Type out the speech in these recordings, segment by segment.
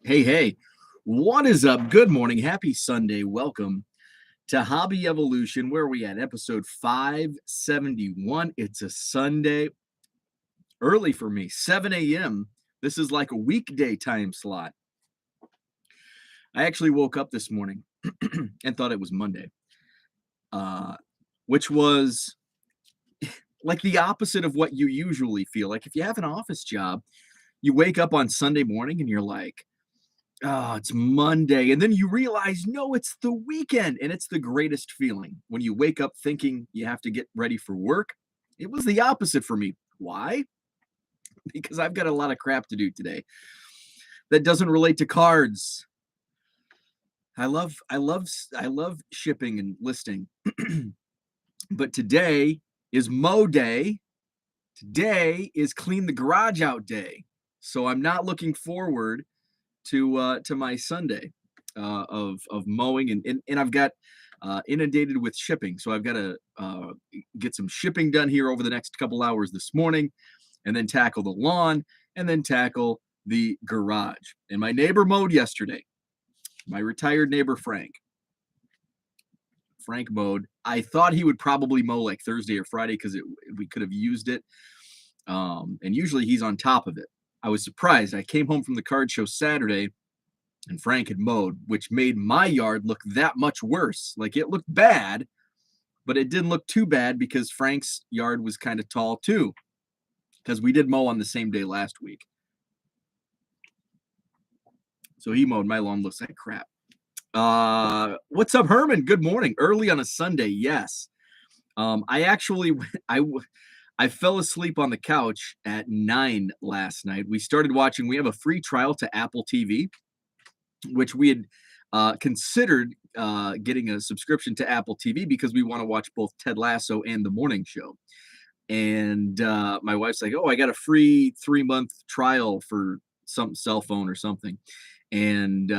Hey, what is up? Good morning. Happy Sunday. Welcome to Hobby Evolution. Where are we at? Episode 571. It's a Sunday, early for me, 7 a.m. This is like a weekday time slot. I actually woke up this morning and thought it was Monday, which was like the opposite of what you usually feel. Like if you have an office job, you wake up on Sunday morning and you're like, oh, it's Monday. And then you realize, no, it's the weekend. And it's the greatest feeling when you wake up thinking you have to get ready for work. It was the opposite for me. Why? Because I've got a lot of crap to do today that doesn't relate to cards. I love shipping and listing. But today is mow day. Today is clean the garage out day. So I'm not looking forward to my Sunday of mowing and I've got inundated with shipping, so I've got to get some shipping done here over the next couple hours this morning, and then tackle the lawn, and then tackle the garage. And my neighbor mowed yesterday. My retired neighbor Frank mowed. I thought he would probably mow like Thursday or Friday because we could have used it. And usually he's on top of it. I was surprised. I came home from the card show Saturday and Frank had mowed, which made my yard look that much worse. Like it looked bad, but it didn't look too bad because Frank's yard was kind of tall too, because we did mow on the same day last week. So he mowed. My lawn looks like crap. What's up, Herman? Good morning. Early on a Sunday, yes. I fell asleep on the couch at 9 last night. We started watching. We have a free trial to Apple TV, which we had considered getting a subscription to Apple TV because we want to watch both Ted Lasso and The Morning Show. And my wife's like, oh, I got a free 3-month trial for some cell phone or something. And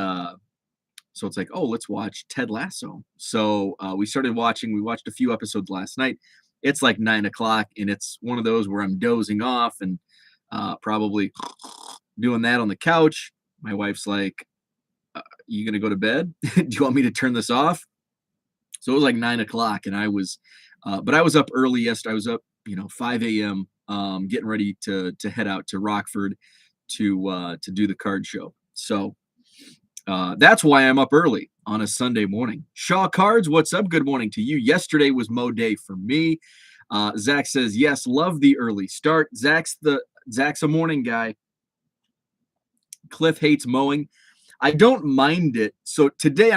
so it's like, oh, let's watch Ted Lasso. So we started watching. We watched a few episodes last night. It's like 9 o'clock, and it's one of those where I'm dozing off and probably doing that on the couch. My wife's like, you going to go to bed? Do you want me to turn this off? So it was like 9 o'clock, and I was up early yesterday. I was up, 5 a.m. Getting ready to head out to Rockford to do the card show. So that's why I'm up early on a Sunday morning. Shaw Cards, what's up? Good morning to you. Yesterday was mow day for me. Zach says, yes, love the early start. Zach's a morning guy. Cliff hates mowing. I don't mind it. So today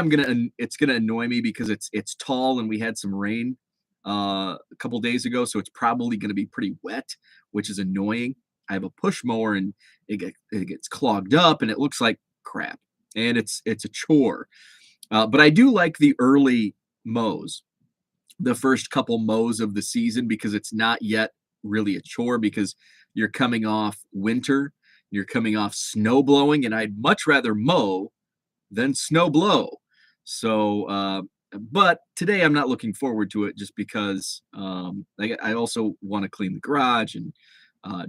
it's gonna annoy me because it's tall and we had some rain a couple days ago, so it's probably gonna be pretty wet, which is annoying. I have a push mower and it gets clogged up and it looks like crap. And it's a chore. But I do like the early mows, the first couple mows of the season, because it's not yet really a chore because you're coming off winter, you're coming off snow blowing, and I'd much rather mow than snow blow. So, but today I'm not looking forward to it just because I also want to clean the garage and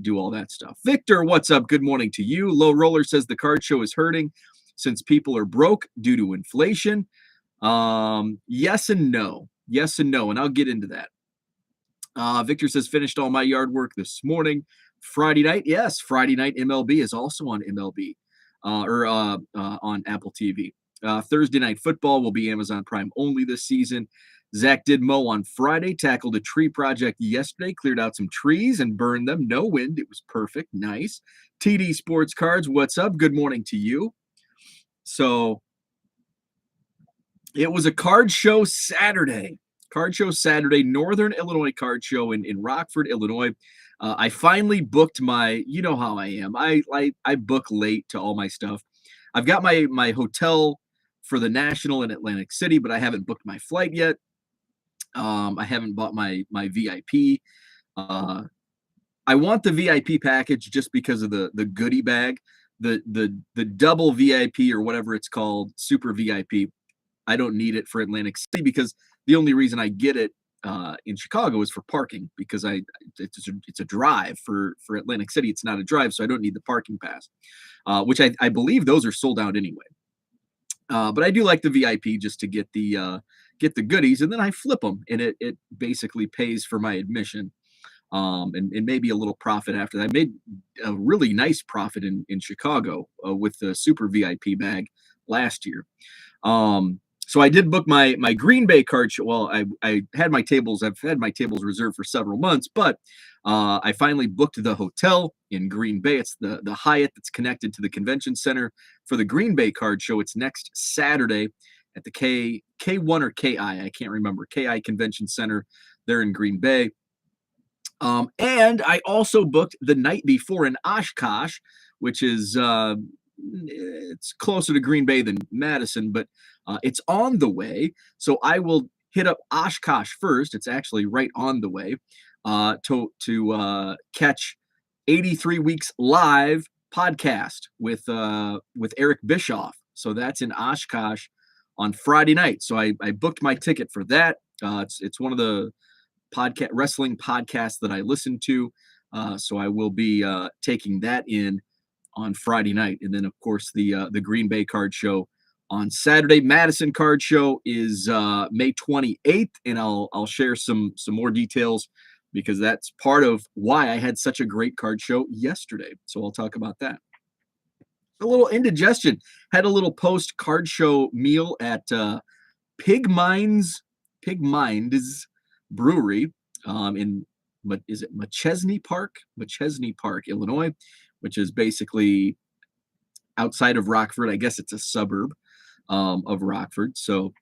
do all that stuff. Victor, what's up? Good morning to you. Low Roller says the card show is hurting since people are broke due to inflation. Yes and no. Yes and no, and I'll get into that. Victor says, finished all my yard work this morning. Friday night, yes, Friday night MLB is also on MLB or on Apple TV. Thursday night football will be Amazon Prime only this season. Zach did mow on Friday, tackled a tree project yesterday, cleared out some trees and burned them. No wind. It was perfect. Nice. TD Sports Cards, what's up? Good morning to you. So it was a card show Saturday. Northern Illinois card show in Rockford, Illinois. I finally booked my, you know how I am. I book late to all my stuff. I've got my hotel for the National in Atlantic City, but I haven't booked my flight yet. I haven't bought my VIP. I want the VIP package just because of the goodie bag, the double VIP or whatever it's called, super VIP. I don't need it for Atlantic City because the only reason I get it in Chicago is for parking because it's a drive for Atlantic City. It's not a drive, so I don't need the parking pass, which I believe those are sold out anyway. But I do like the VIP just to get the goodies, and then I flip them, and it basically pays for my admission, and maybe a little profit after that. I made a really nice profit in Chicago with the super VIP bag last year. So I did book my Green Bay card show. Well, I had my tables. I've had my tables reserved for several months, but I finally booked the hotel in Green Bay. It's the Hyatt that's connected to the convention center for the Green Bay card show. It's next Saturday at the K1 or I can't remember, KI Convention Center there in Green Bay. And I also booked the night before in Oshkosh, which is it's closer to Green Bay than Madison, but it's on the way. So I will hit up Oshkosh first. It's actually right on the way to catch 83 Weeks Live podcast with Eric Bischoff. So that's in Oshkosh on Friday night. So I booked my ticket for that. It's one of the wrestling podcasts that I listen to. So I will be taking that in on Friday night. And then, of course, the Green Bay card show on Saturday. Madison card show is May 28th, and I'll share some more details because that's part of why I had such a great card show yesterday. So I'll talk about that. A little indigestion. Had a little post card show meal at Pig Minds Brewery in is it Machesney Park, Illinois, which is basically outside of Rockford. I guess it's a suburb of Rockford. So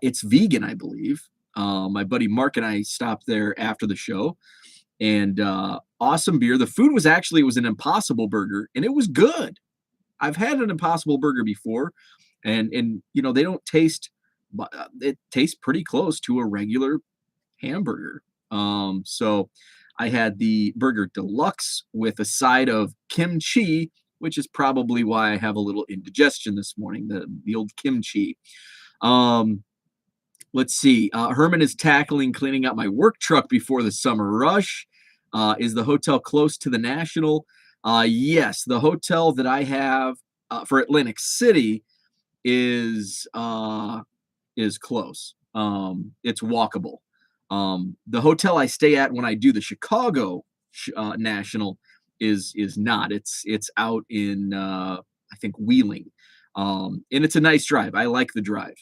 it's vegan, I believe. My buddy Mark and I stopped there after the show, and awesome beer. The food was an Impossible Burger, and it was good. I've had an Impossible Burger before, and you know, they don't taste. It tastes pretty close to a regular hamburger. So I had the burger deluxe with a side of kimchi, which is probably why I have a little indigestion this morning. The old kimchi. Let's see. Herman is tackling cleaning out my work truck before the summer rush. Is the hotel close to the National? Yes, the hotel that I have for Atlantic City is close. It's walkable. The hotel I stay at when I do the Chicago National is not. It's out in I think Wheeling, and it's a nice drive. I like the drive.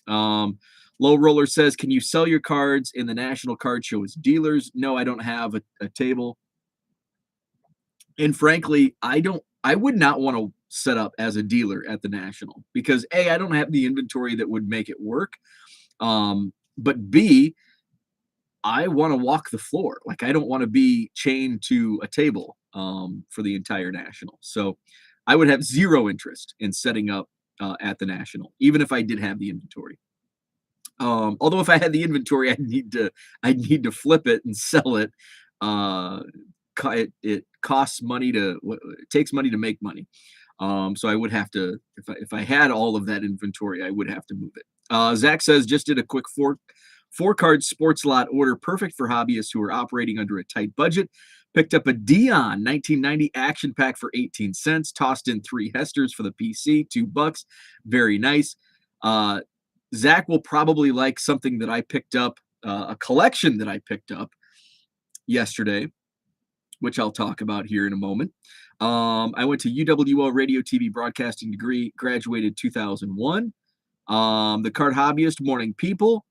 Low Roller says, "Can you sell your cards in the National Card Show as dealers?" No, I don't have a table, and frankly, I would not want to set up as a dealer at the National because A, I don't have the inventory that would make it work, but B, I want to walk the floor. Like, I don't want to be chained to a table for the entire National. So I would have zero interest in setting up at the National, even if I did have the inventory. Although if I had the inventory, I'd need to flip it and sell it. It costs money it takes money to make money. So I would have to, if I had all of that inventory, I would have to move it. Zach says, just did a quick four-card sports lot order, perfect for hobbyists who are operating under a tight budget. Picked up a Dion 1990 action pack for 18 cents. Tossed in 3 Hesters for the PC, $2. Very nice. Zach will probably like something that I picked up, a collection that I picked up yesterday, which I'll talk about here in a moment. I went to UWO Radio TV broadcasting degree, graduated 2001. The Card Hobbyist, Morning People.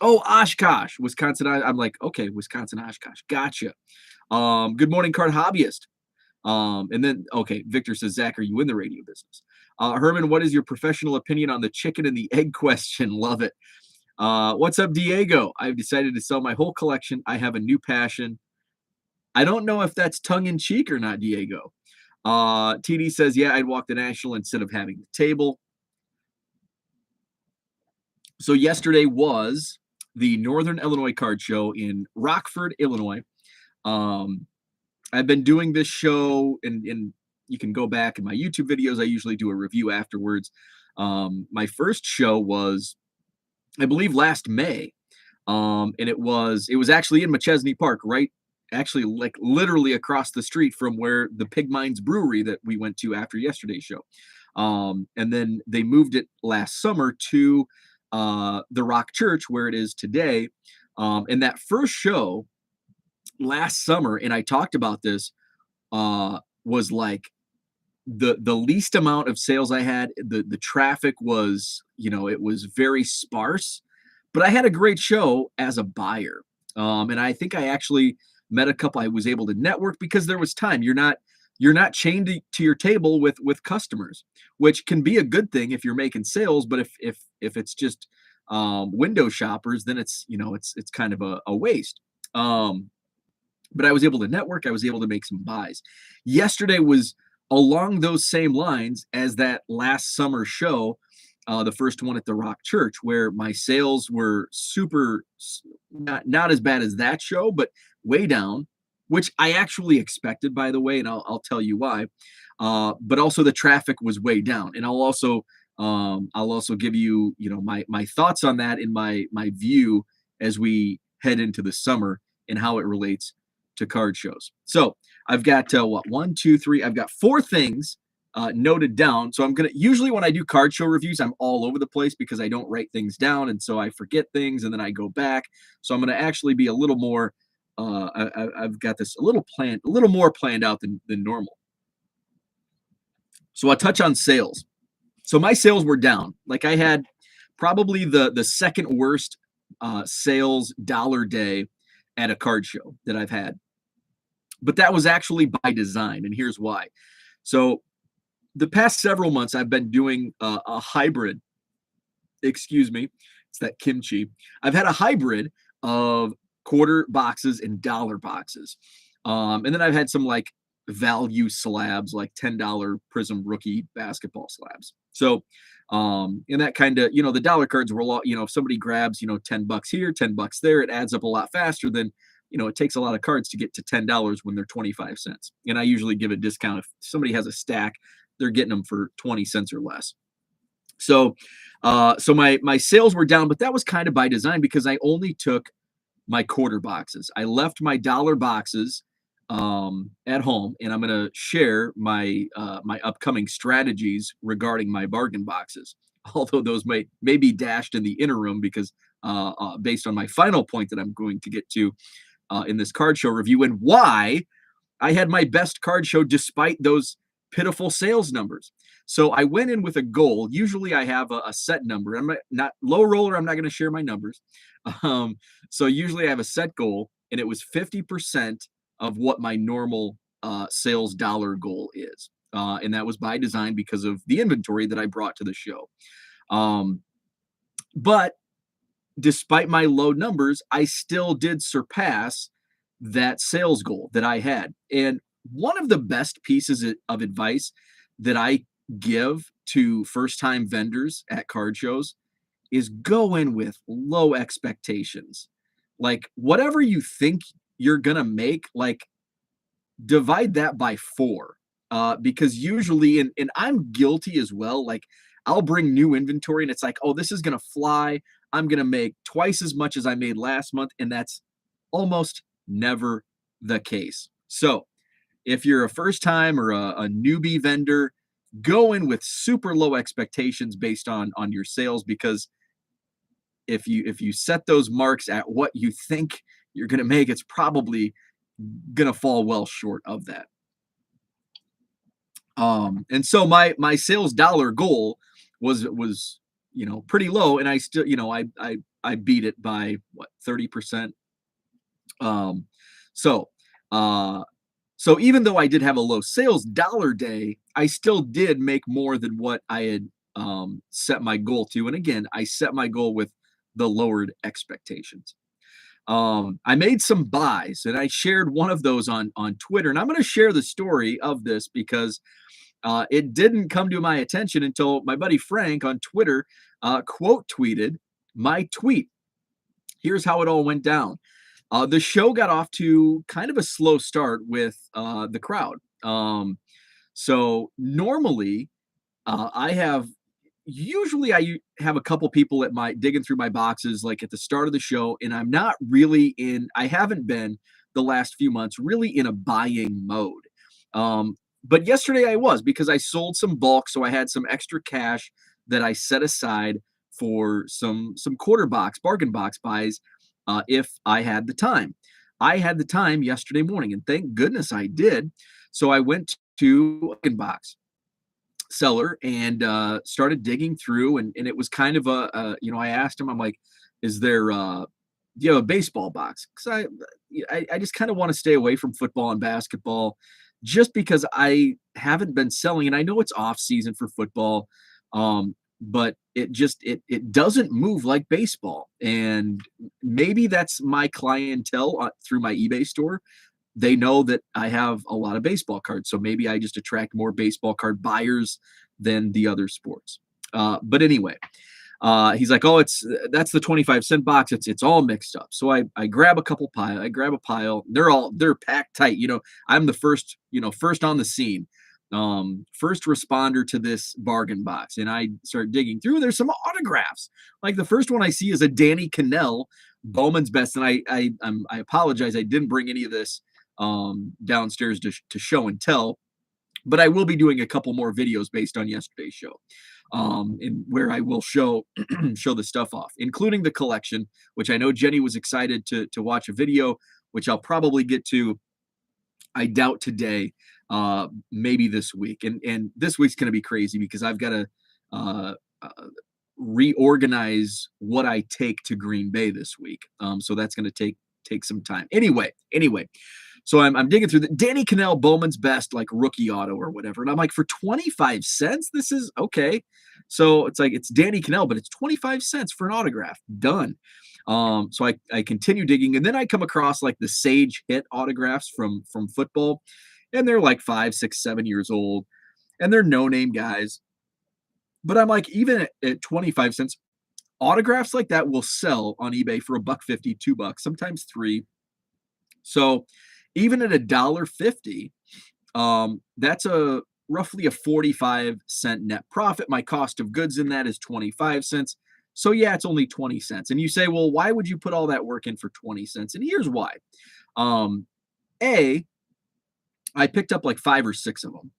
Oshkosh, Wisconsin. I'm like, okay, Wisconsin, Oshkosh. Gotcha. Good morning, Card Hobbyist. And then, okay, Victor says, Zach, are you in the radio business? Herman, what is your professional opinion on the chicken and the egg question? Love it. What's up, Diego? I've decided to sell my whole collection. I have a new passion. I don't know if that's tongue-in-cheek or not, Diego. TD says, yeah, I'd walk the National instead of having the table. So yesterday was the Northern Illinois Card Show in Rockford, Illinois. I've been doing this show, and you can go back in my YouTube videos. I usually do a review afterwards. My first show was I believe last May. And it was actually in McChesney Park, right? Actually, like literally across the street from where the Pig Mines Brewery that we went to after yesterday's show. And then they moved it last summer to the Rock Church where it is today. And that first show last summer, and I talked about this, was like the least amount of sales I had. The traffic was, it was very sparse, but I had a great show as a buyer. And I think I actually met a couple. I was able to network because there was time. You're not chained to your table with customers, which can be a good thing if you're making sales. But if it's just window shoppers, then it's kind of a waste. Um, but I was able to network. I was able to make some buys. Yesterday was along those same lines as that last summer show, the first one at the Rock Church, where my sales were super, not as bad as that show, but way down, which I actually expected, by the way, and I'll tell you why. But also the traffic was way down, and I'll also give you my thoughts on that in my view as we head into the summer and how it relates to card shows. So I've got what, one, two, three. I've got four things noted down. So I'm gonna usually when I do card show reviews, I'm all over the place because I don't write things down, and so I forget things, and then I go back. So I'm gonna actually be a little more. I've got this a little more planned out than normal. So I'll touch on sales. So my sales were down. Like I had probably the second worst sales dollar day at a card show that I've had, but that was actually by design, and here's why. So the past several months, I've been doing a hybrid. Excuse me, it's that kimchi. I've had a hybrid of quarter boxes and dollar boxes, and then I've had some like value slabs, like $10 Prism rookie basketball slabs. So, and that kind of, the dollar cards were a lot. If somebody grabs, $10 here, $10 there, it adds up a lot faster than it takes a lot of cards to get to $10 when they're 25 cents. And I usually give a discount if somebody has a stack, they're getting them for 20 cents or less. So my sales were down, but that was kind of by design because I only took my quarter boxes. I left my dollar boxes at home, and I'm going to share my upcoming strategies regarding my bargain boxes. Although those may be dashed in the interim because based on my final point that I'm going to get to in this card show review and why I had my best card show despite those pitiful sales numbers. So I went in with a goal. Usually I have a set number. I'm not low roller. I'm not going to share my numbers. Um, so usually I have a set goal, and it was 50% of what my normal sales dollar goal is. And that was by design because of the inventory that I brought to the show. But despite my low numbers, I still did surpass that sales goal that I had. And one of the best pieces of advice that I give to first time vendors at card shows is go in with low expectations. Like whatever you think you're going to make, like divide that by four. Because usually, and I'm guilty as well, like I'll bring new inventory and it's like, oh, this is going to fly. I'm going to make twice as much as I made last month. And that's almost never the case. So if you're a first time or a newbie vendor, go in with super low expectations based on your sales, because if you set those marks at what you think you're going to make, it's probably going to fall well short of that. And so my sales dollar goal was pretty low, and I still I beat it by what, 30%. Um, so uh, so even though I did have a low sales dollar day, I still did make more than what I had set my goal to. And again, I set my goal with the lowered expectations. I made some buys, and I shared one of those on Twitter. And I'm going to share the story of this because it didn't come to my attention until my buddy Frank on Twitter quote tweeted my tweet. Here's how it all went down. The show got off to kind of a slow start with the crowd. So normally I have, usually have a couple people at my digging through my boxes like at the start of the show, and I'm not really in. I haven't been the last few months really in a buying mode. But yesterday I was because I sold some bulk, so I had some extra cash that I set aside for some quarter box bargain box buys if I had the time. I had the time yesterday morning, and thank goodness I did. So I went to bargain box seller and started digging through, and it was kind of I asked him, I'm like, is there do you have a baseball box? Because I just kind of want to stay away from football and basketball just because I haven't been selling, and I know it's off season for football, but it doesn't move like baseball. And maybe that's my clientele through my eBay store. They know that I have a lot of baseball cards, so maybe I just attract more baseball card buyers than the other sports. But anyway, he's like, "Oh, that's the 25-cent box. It's all mixed up." So I grab a couple pile. I grab a pile. They're packed tight. I'm the first first on the scene, first responder to this bargain box, and I start digging through. There's some autographs. Like the first one I see is a Danny Cannell Bowman's Best, and I apologize. I didn't bring any of this downstairs to show and tell, but I will be doing a couple more videos based on yesterday's show, in where I will show show the stuff off, including the collection, which I know Jenny was excited to watch a video, which I'll probably get to. I doubt today, maybe this week, and this week's going to be crazy because I've got to uh, uh, reorganize what I take to Green Bay this week. So that's going to take some time. Anyway, so I'm digging through the Danny Cannell Bowman's Best like rookie auto or whatever, and I'm like, for 25 cents, this is okay. So it's like it's Danny Cannell, but it's 25 cents for an autograph. Done. So I continue digging, and then I come across like the Sage Hit autographs from football, and they're like 5, 6, 7 years old, and they're no name guys. But I'm like, even at 25 cents, autographs like that will sell on eBay for a buck 50, $2, sometimes three. So even at $1.50, that's a roughly a 45-cent net profit. My cost of goods in that is 25 cents. So yeah, it's only 20 cents. And you say, well, why would you put all that work in for 20 cents? And here's why. A, I picked up like 5 or 6 of them.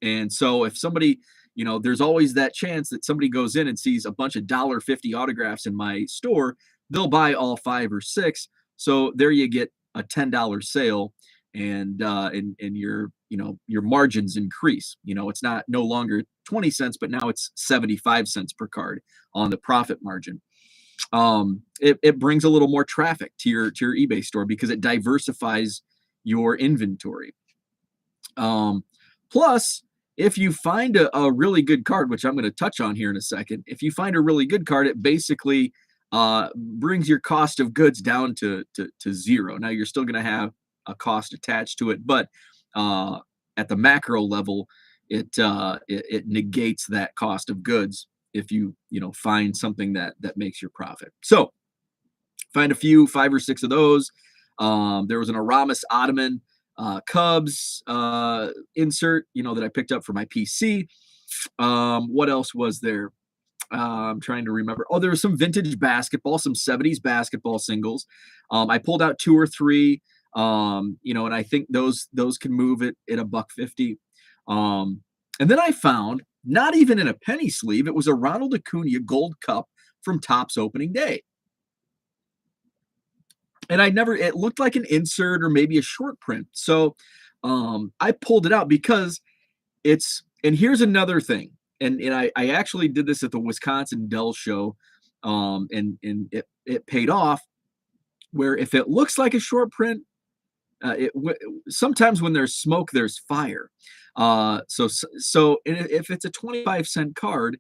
And so if somebody, there's always that chance that somebody goes in and sees a bunch of $1.50 autographs in my store, they'll buy all 5 or 6. So there you get a $10 sale, and your margins increase. It's not no longer 20 cents, but now it's 75 cents per card on the profit margin. It brings a little more traffic to your eBay store because it diversifies your inventory. Plus, if you find a really good card, which I'm going to touch on here in a second, if you find a really good card, it basically brings your cost of goods down to zero. Now you're still going to have a cost attached to it, but at the macro level, it negates that cost of goods if you find something that makes your profit. So find a few, 5 or 6 of those. There was an Aramis Ottoman Cubs insert, that I picked up for my PC. What else was there? I'm trying to remember. Oh, there was some vintage basketball, some 70s basketball singles. I pulled out 2 or 3, and I think those can move it at a buck 50. And then I found, not even in a penny sleeve, it was a Ronald Acuna Gold Cup from Topps opening day. And it looked like an insert or maybe a short print. So I pulled it out because and here's another thing. And I actually did this at the Wisconsin Dell show, and it paid off, where if it looks like a short print, sometimes when there's smoke, there's fire. So if it's a 25-cent card,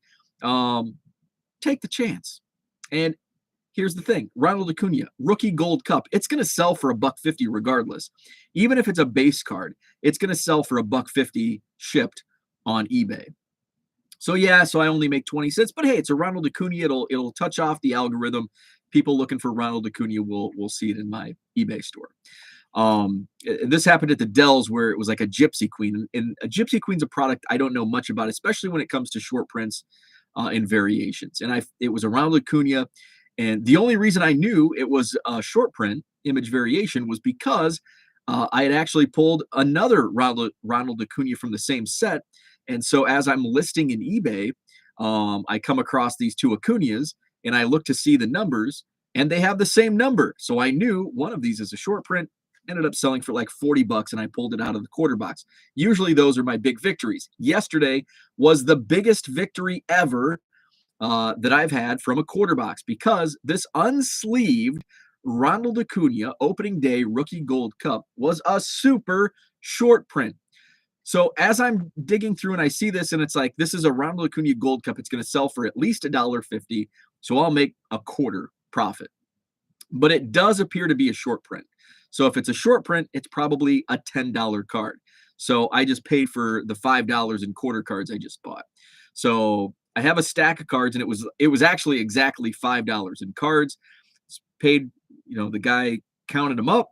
take the chance. And here's the thing: Ronald Acuna rookie Gold Cup, it's going to sell for a buck 50 regardless. Even if it's a base card, it's going to sell for a buck 50 shipped on eBay. So yeah, so I only make 20 cents, but hey, it's a Ronald Acuna. It'll touch off the algorithm. People looking for Ronald Acuna will see it in my eBay store. This happened at the Dells, where it was like a Gypsy Queen, and a Gypsy Queen's a product I don't know much about, especially when it comes to short prints. in variations. And it was a Ronald Acuna. And the only reason I knew it was a short print image variation was because I had actually pulled another Ronald Acuna from the same set. And so as I'm listing in eBay, I come across these two Acunas and I look to see the numbers and they have the same number. So I knew one of these is a short print, ended up selling for like $40 and I pulled it out of the quarter box. Usually those are my big victories. Yesterday was the biggest victory ever that I've had from a quarter box because this unsleeved Ronald Acuna opening day rookie gold cup was a super short print. So as I'm digging through and I see this and it's like, this is a Ronald Acuna gold cup. It's going to sell for at least $1.50. So I'll make a quarter profit. But it does appear to be a short print. So if it's a short print, it's probably a $10 card. So I just paid for the $5 in quarter cards I just bought. So I have a stack of cards and it was actually exactly $5 in cards. Paid, the guy counted them up,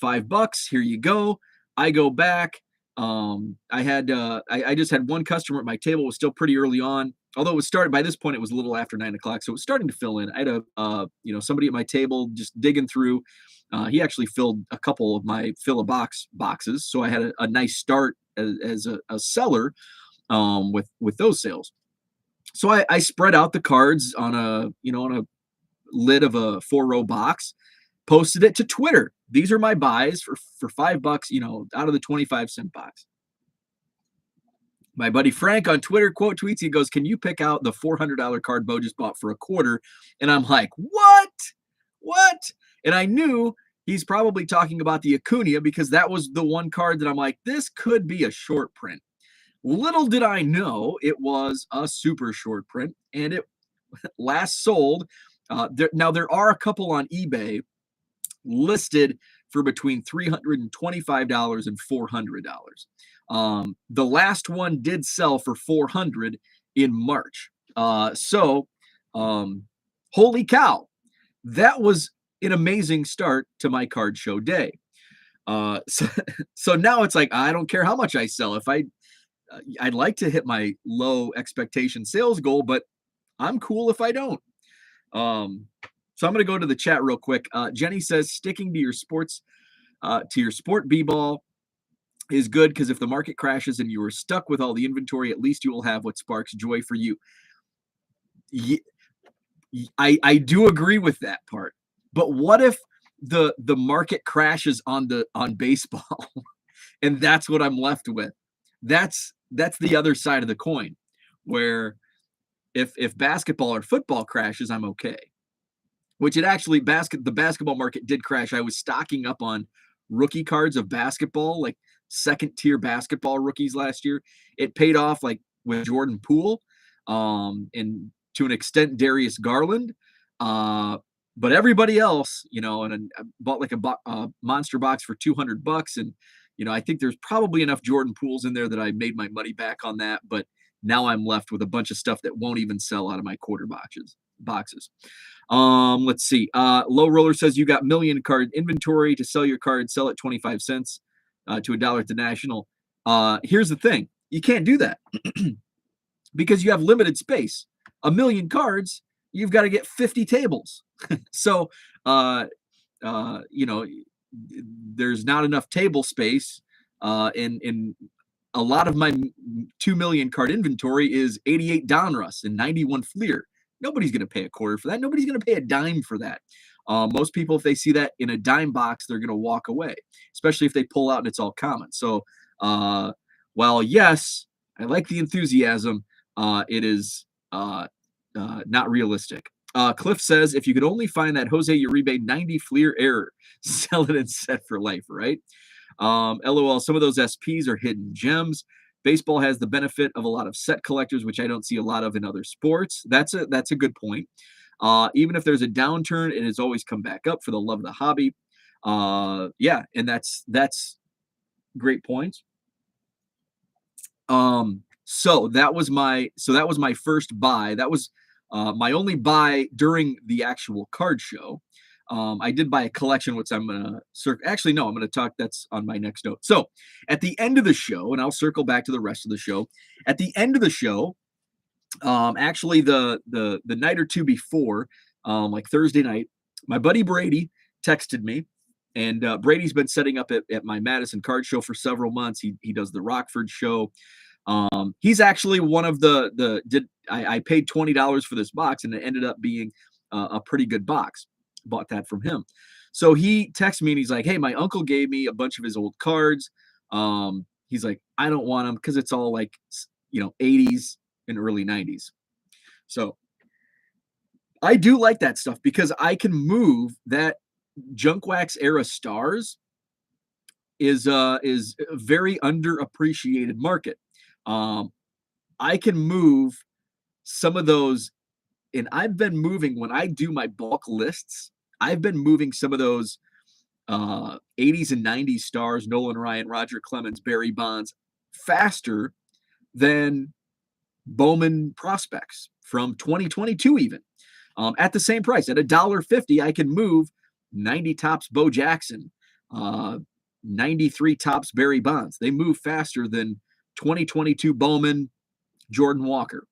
$5. Here you go. I go back. I just had one customer at my table. It was still pretty early on, although it was started by this point. It was a little after 9:00, so it was starting to fill in. I had somebody at my table just digging through. He actually filled a couple of my boxes, so I had a nice start as a seller with those sales. So I spread out the cards on a lid of a 4-row box, posted it to Twitter. These are my buys for $5, out of the 25-cent box. My buddy Frank on Twitter quote tweets, he goes, "Can you pick out the $400 card Bo just bought for a quarter?" And I'm like, what? And I knew he's probably talking about the Acuna because that was the one card that I'm like, this could be a short print. Little did I know it was a super short print, and it last sold. Now there are a couple on eBay listed for between $325 and $400. The last one did sell for $400 in March. Holy cow, that was an amazing start to my card show day. So now it's like, I don't care how much I sell. If I'd like to hit my low expectation sales goal, but I'm cool if I don't. So I'm going to go to the chat real quick. Jenny says sticking to your sport b-ball is good because if the market crashes and you are stuck with all the inventory, at least you will have what sparks joy for you. I do agree with that part. But what if the market crashes on baseball and that's what I'm left with? That's the other side of the coin, where if basketball or football crashes, I'm okay. Which it actually the basketball market did crash. I was stocking up on rookie cards of basketball, like second tier basketball rookies last year. It paid off, like with Jordan Poole, and to an extent Darius Garland. But everybody else, and I bought like a monster box for $200, and I think there's probably enough Jordan Pooles in there that I made my money back on that. But now I'm left with a bunch of stuff that won't even sell out of my quarter boxes. Let's see. Low Roller says you got million card inventory to sell your card, sell it 25 cents to $1 at the National. Here's the thing. You can't do that because you have limited space. A million cards, you've got to get 50 tables. So, there's not enough table space. And a lot of my 2 million card inventory is 88 Donruss and 91 Fleer. Nobody's going to pay a quarter for that. Nobody's going to pay a dime for that. Most people, if they see that in a dime box, they're going to walk away, especially if they pull out and it's all common. So, while yes, I like the enthusiasm, it is not realistic. Cliff says, if you could only find that Jose Uribe 90 Fleer error, sell it and set for life, right? LOL, some of those SPs are hidden gems. Baseball has the benefit of a lot of set collectors, which I don't see a lot of in other sports. That's a good point. Even if there's a downturn, it has always come back up for the love of the hobby. Yeah, and that's great points. So that was my first buy. That was my only buy during the actual card show. I did buy a collection, which I'm going to actually, no, I'm going to talk. That's on my next note. So at the end of the show, and I'll circle back to the rest of the show. At the end of the show, Actually, the night or two before, like Thursday night, my buddy Brady texted me, and Brady's been setting up at my Madison card show for several months. He does the Rockford show. He's actually one of the did I paid $20 for this box, and it ended up being a pretty good box. Bought that from him. So he texts me and he's like, "Hey, my uncle gave me a bunch of his old cards. He's like, I don't want them because it's all like 80s and early 90s. So I do like that stuff because I can move that junk wax era stars is a very underappreciated market. Um, I can move some of those, and I've been moving when I do my bulk lists. I've been moving some of those 80s and 90s stars, Nolan Ryan, Roger Clemens, Barry Bonds, faster than Bowman prospects from 2022 even. At the same price, at $1.50, I can move 90 tops Bo Jackson, 93 tops Barry Bonds. They move faster than 2022 Bowman, Jordan Walker,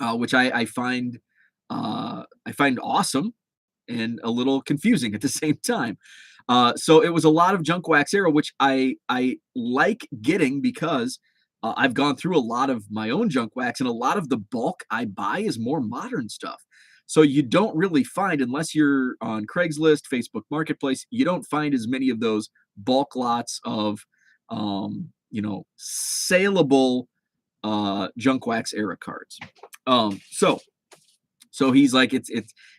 which I find awesome and a little confusing at the same time. So it was a lot of junk wax era, which I like getting because I've gone through a lot of my own junk wax, and a lot of the bulk I buy is more modern stuff. So you don't really find, unless you're on Craigslist, Facebook Marketplace, you don't find as many of those bulk lots of, saleable junk wax era cards. So he's like,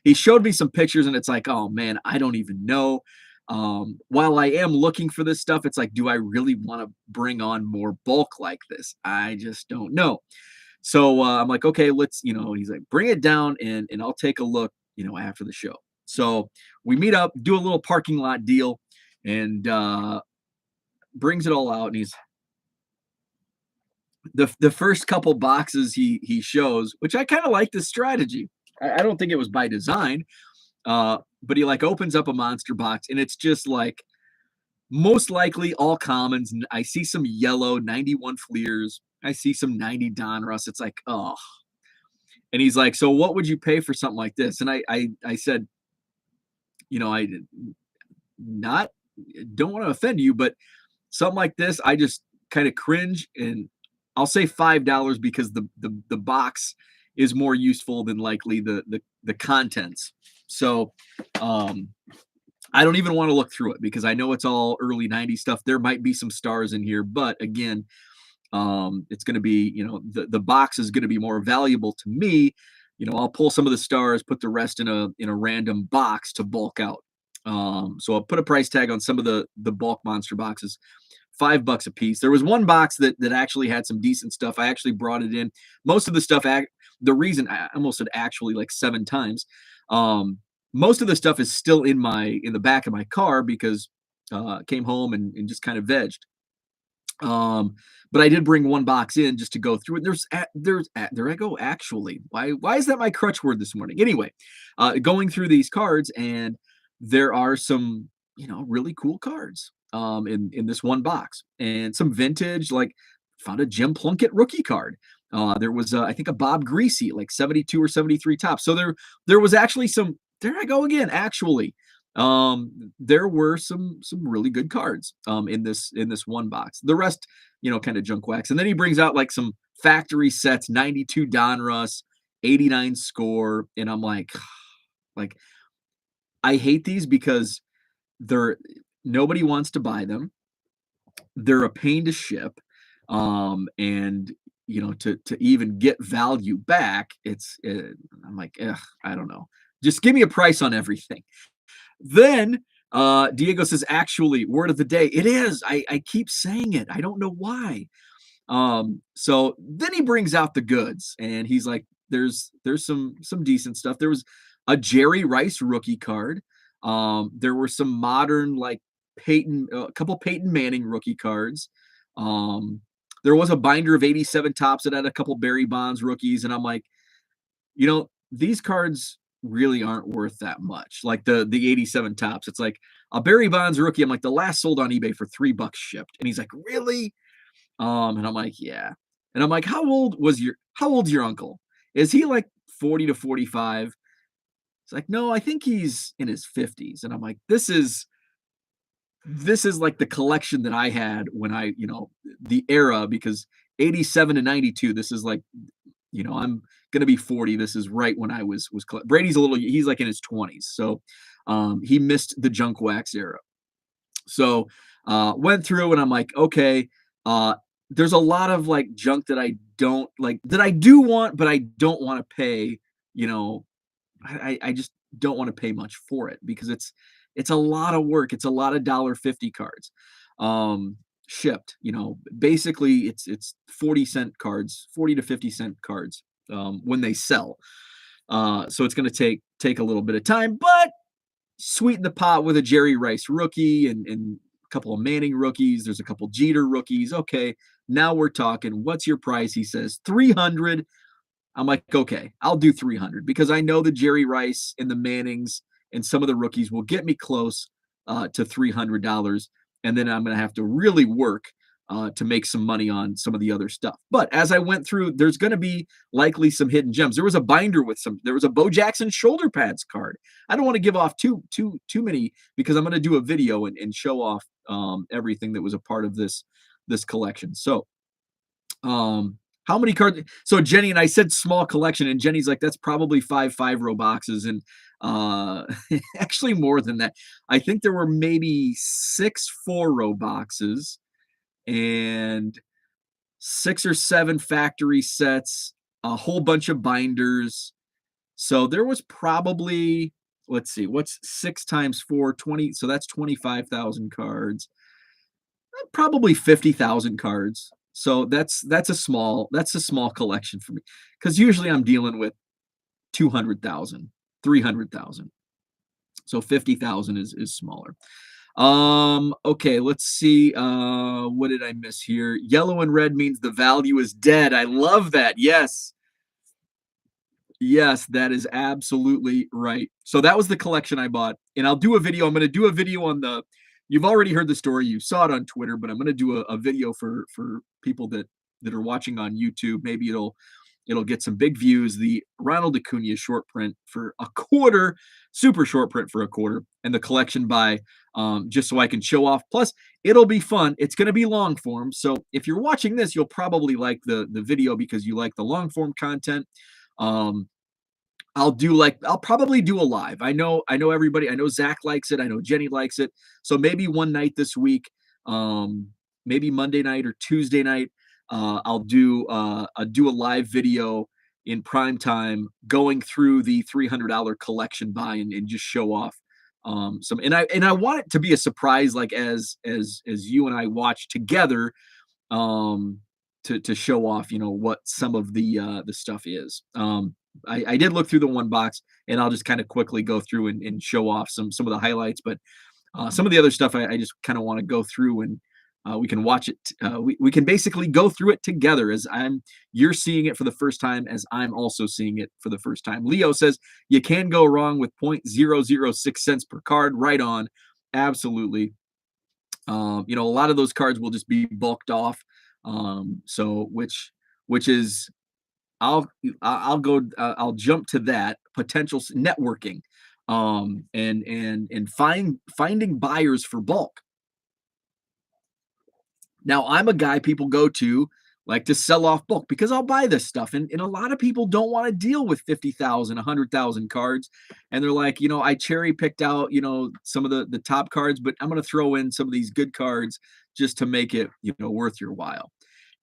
he showed me some pictures and it's like, oh man, I don't even know. While I am looking for this stuff, it's like, do I really want to bring on more bulk like this? I just don't know. So I'm like, okay, he's like, bring it down and I'll take a look, after the show. So we meet up, do a little parking lot deal, and brings it all out. And he's the first couple boxes he shows, which I kind of like this strategy. I don't think it was by design, but he like opens up a monster box and it's just like most likely all commons. I see some yellow 91 Fleers. I see some 90 Donruss. It's like, oh. And he's like, so what would you pay for something like this? And I said, I not don't want to offend you, but something like this, I just kind of cringe, and I'll say $5 because the box is more useful than likely the contents. So I don't even want to look through it because I know it's all early 90s stuff. There might be some stars in here, but again, it's going to be, the box is going to be more valuable to me. I'll pull some of the stars, put the rest in a random box to bulk out. So I'll put a price tag on some of the bulk monster boxes, $5 a piece. There was one box that actually had some decent stuff. I actually brought it in. Most of the stuff, the reason I almost said actually like 7 times. Most of the stuff is still in the back of my car because came home and just kind of vegged. But I did bring one box in just to go through it. There I go. Actually, why is that my crutch word this morning? Anyway, going through these cards, and there are some, really cool cards in this one box, and some vintage, like found a Jim Plunkett rookie card. There was I think a Bob Greasy, like 72 or 73 tops. So there was actually some, there I go again, actually. There were some really good cards in this one box. The rest, kind of junk wax. And then he brings out like some factory sets, 92 Donruss, 89 score, and I'm like I hate these because nobody wants to buy them. They're a pain to ship. And to even get value back, I'm like, I don't know. Just give me a price on everything. Then Diego says, actually, word of the day. It is. I keep saying it. I don't know why. So then he brings out the goods, and he's like, there's some decent stuff. There was a Jerry Rice rookie card. There were some modern, like a couple Peyton Manning rookie cards. There was a binder of 87 tops that had a couple Barry Bonds rookies, and I'm like, these cards really aren't worth that much. Like the 87 tops, it's like a Barry Bonds rookie. I'm like, the last sold on eBay for $3 shipped, and he's like, really? And I'm like, yeah. And I'm like, how old's your uncle? Is he like 40 to 45? It's like, no, I think he's in his 50s. And I'm like, this is like the collection that I had when the era, because 87 to 92, this is like, I'm gonna be 40. This is right when I Brady's he's like in his 20s. So he missed the junk wax era. So went through and I'm like, okay, uh there's a lot of like junk that I don't like, that I do want, but I don't want to pay, you know, I just don't want to pay much for it because it's a lot of work. It's a lot of $1.50 cards. Um Shipped, basically it's 40-cent cards, 40 to 50-cent cards when they sell. So it's going to take a little bit of time, but sweeten the pot with a Jerry Rice rookie and a couple of Manning rookies. There's a couple Jeter rookies. Okay, now we're talking. What's your price? He says 300. I'm like, okay, I'll do 300 because I know the Jerry Rice and the Mannings and some of the rookies will get me close to $300. And then I'm going to have to really work to make some money on some of the other stuff. But as I went through, there's going to be likely some hidden gems. There was a binder there was a Bo Jackson shoulder pads card. I don't want to give off too many because I'm going to do a video and show off everything that was a part of this collection. So, how many cards? So Jenny and I said small collection, and Jenny's like, that's probably 5 boxes. And actually more than that. I think there were maybe 6 4 boxes and 6 or 7 factory sets, a whole bunch of binders. So there was probably, let's see, what's 6 times 4, 20. So that's 25,000 cards, probably 50,000 cards. So that's a small collection for me because usually I'm dealing with 200,000, 300,000. So 50,000 is smaller. Okay, let's see. What did I miss here? Yellow and red means the value is dead. I love that. Yes. Yes, that is absolutely right. So that was the collection I bought, and I'll do a video. I'm going to do a video on the. You've already heard the story. You saw it on Twitter, but I'm going to do a video for people that are watching on YouTube. Maybe it'll get some big views. The Ronald Acuna short print for a quarter, super short print for a quarter, and the collection by just so I can show off. Plus, it'll be fun. It's going to be long form, so if you're watching this, you'll probably like the video because you like the long form content. Um, I'll probably do a live. I know everybody. I know Zach likes it. I know Jenny likes it. So maybe one night this week, maybe Monday night or Tuesday night, I'll do a live video in prime time going through the $300 collection buy and just show off some. And I want it to be a surprise, like as you and I watch together, um, to show off, what some of the stuff is. I did look through the one box, and I'll just kind of quickly go through and show off some of the highlights. But some of the other stuff, I just kind of want to go through and we can watch it. We can basically go through it together as you're seeing it for the first time, as I'm also seeing it for the first time. Leo says you can go wrong with 0.006 cents per card. Right on, absolutely. A lot of those cards will just be bulked off. So which is I'll go I'll jump to that potential networking, and finding buyers for bulk. Now I'm a guy people go to like to sell off bulk because I'll buy this stuff, and a lot of people don't want to deal with 50,000, 100,000 cards, and they're like, I cherry picked out some of the top cards, but I'm going to throw in some of these good cards just to make it worth your while.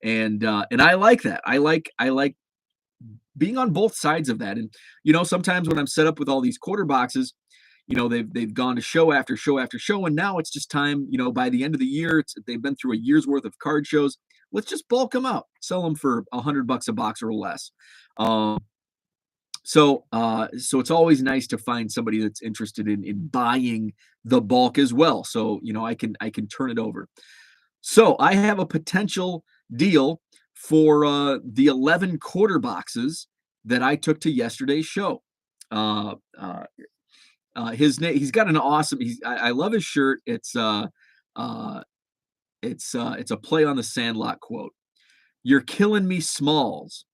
And I like that. I like being on both sides of that. And sometimes when I'm set up with all these quarter boxes, they've gone to show after show after show, and now it's just time. By the end of the year, they've been through a year's worth of card shows. Let's just bulk them out, sell them for $100 a box or less. So it's always nice to find somebody that's interested in buying the bulk as well. So I can turn it over. So I have a potential deal for the 11 quarter boxes that I took to yesterday's show. His name, he's got an awesome. I love his shirt. It's a play on the Sandlot quote. You're killing me Smalls.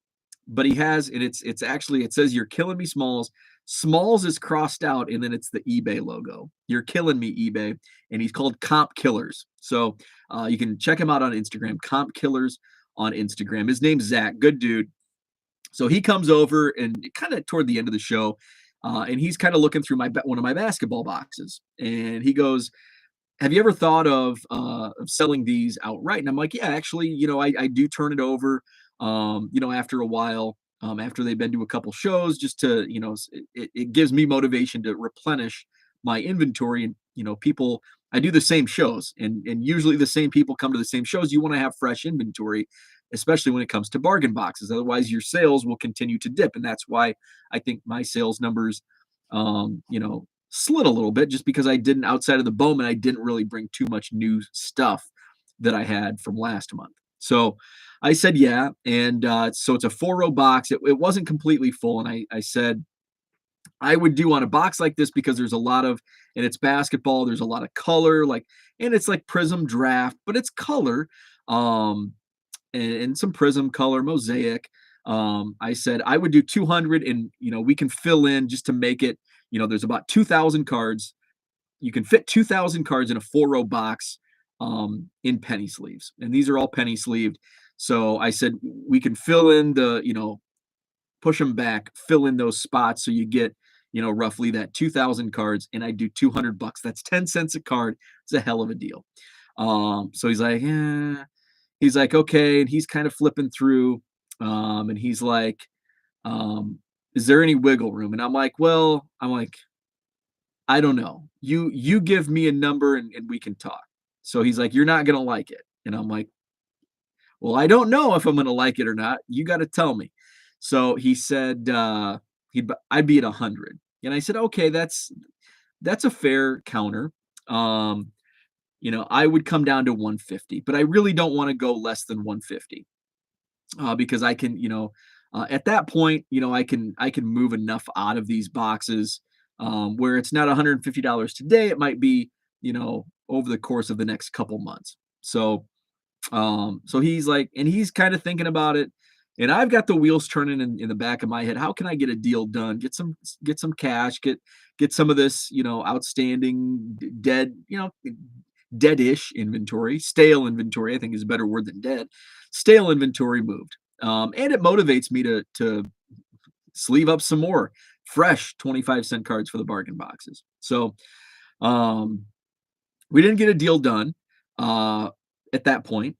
But he has, and it's actually, it says, "You're killing me Smalls." Smalls is crossed out, and then it's the eBay logo. "You're killing me eBay," and he's called Comp Killers. So you can check him out on Instagram, Comp Killers on Instagram. His name's Zach, good dude. So he comes over and kind of toward the end of the show, and he's kind of looking through one of my basketball boxes, and he goes, "Have you ever thought of selling these outright?" And I'm like, "Yeah, actually, I do turn it over, after a while, after they've been to a couple shows, just to, it gives me motivation to replenish my inventory. And, people, I do the same shows, and usually the same people come to the same shows. You want to have fresh inventory, especially when it comes to bargain boxes. Otherwise, your sales will continue to dip. And that's why I think my sales numbers, slid a little bit, just because I didn't, outside of the Bowman, I didn't really bring too much new stuff that I had from last month. So I said, yeah. And so it's a 4-row box. It wasn't completely full. And I said, I would do on a box like this because there's a lot of, and it's basketball, there's a lot of color, like, and it's like Prism Draft, but it's color, um, and some Prism color mosaic. I said I would do 200, and we can fill in just to make it. There's about 2,000 cards. You can fit 2,000 cards in a 4-row box, in penny sleeves, and these are all penny sleeved. So I said we can fill in push them back, fill in those spots, so you get roughly that 2,000 cards, and I do $200. That's 10 cents a card. It's a hell of a deal. So he's like, yeah. He's like, okay, and he's kind of flipping through, and he's like, um, is there any wiggle room? And I'm like, I don't know. You give me a number, and we can talk. So he's like, you're not gonna like it. And I'm like, well, I don't know if I'm gonna like it or not. You got to tell me. So he said I'd be at 100. And I said, okay, that's a fair counter. Um, I would come down to 150, but I really don't want to go less than 150, because I can, at that point, I can move enough out of these boxes, where it's not $150 today. It might be, over the course of the next couple months. So he's like, and he's kind of thinking about it, and I've got the wheels turning in the back of my head. How can I get a deal done? Get some cash, get some of this, outstanding deadish inventory, stale inventory, I think is a better word than dead. Stale inventory moved. And it motivates me to sleeve up some more fresh 25-cent cards for the bargain boxes. So um, we didn't get a deal done at that point,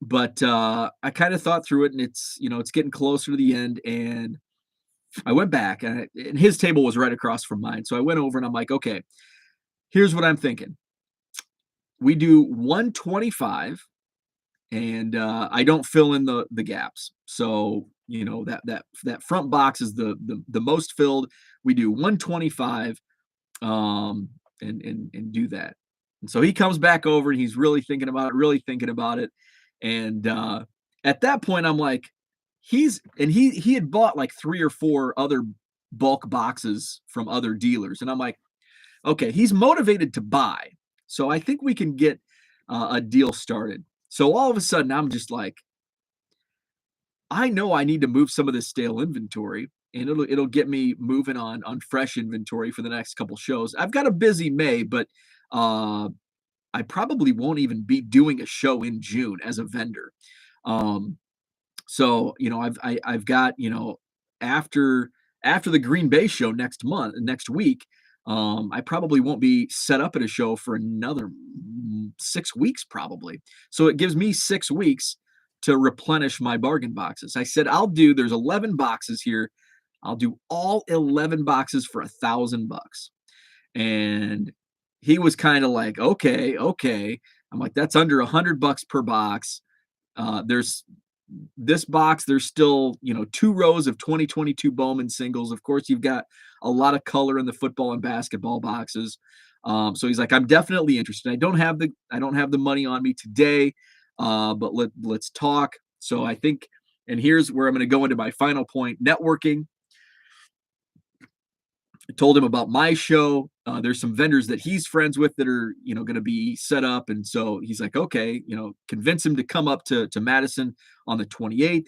but I kind of thought through it, and it's getting closer to the end, and I went back, and his table was right across from mine. So I went over, and I'm like, okay, here's what I'm thinking. We do 125, and I don't fill in the gaps. So that front box is the most filled. We do 125, and do that. And so he comes back over, and he's really thinking about it. And at that point, I'm like, he had bought like 3 or 4 other bulk boxes from other dealers, and I'm like, okay, he's motivated to buy, so I think we can get a deal started. So all of a sudden, I'm just like, I know I need to move some of this stale inventory, and it'll get me moving on fresh inventory for the next couple shows. I've got a busy May, but uh, I probably won't even be doing a show in June as a vendor. Um, so I've got, after the Green Bay show next week, I probably won't be set up at a show for another 6 weeks probably. So it gives me 6 weeks to replenish my bargain boxes. I said there's 11 boxes here. I'll do all 11 boxes for $1,000. And he was kind of like, okay, okay. I'm like, that's under $100 per box. There's this box, there's still 2 rows of 2022 Bowman singles. Of course, you've got a lot of color in the football and basketball boxes. So he's like, I'm definitely interested. I don't have the money on me today, but let's talk. So I think, and here's where I'm going to go into my final point: networking. told him about my show. There's some vendors that he's friends with that are, going to be set up. And so he's like, okay, convince him to come up to Madison on the 28th.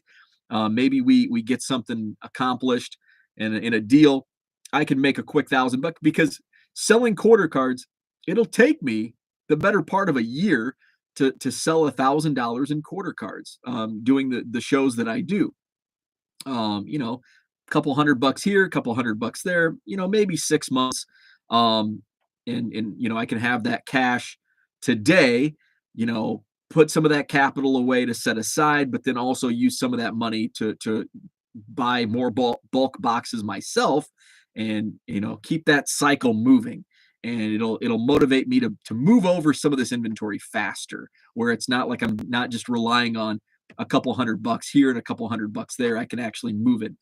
Maybe we get something accomplished and in a deal. I can make a quick $1,000 because selling quarter cards, it'll take me the better part of a year to sell $1,000 in quarter cards, doing the shows that I do. A couple $100 here, a couple $100 there, maybe 6 months. Um, and I can have that cash today, put some of that capital away to set aside, but then also use some of that money to buy more bulk boxes myself and keep that cycle moving. And it'll motivate me to move over some of this inventory faster, where it's not like I'm not just relying on a couple $100 here and a couple $100 there. I can actually move it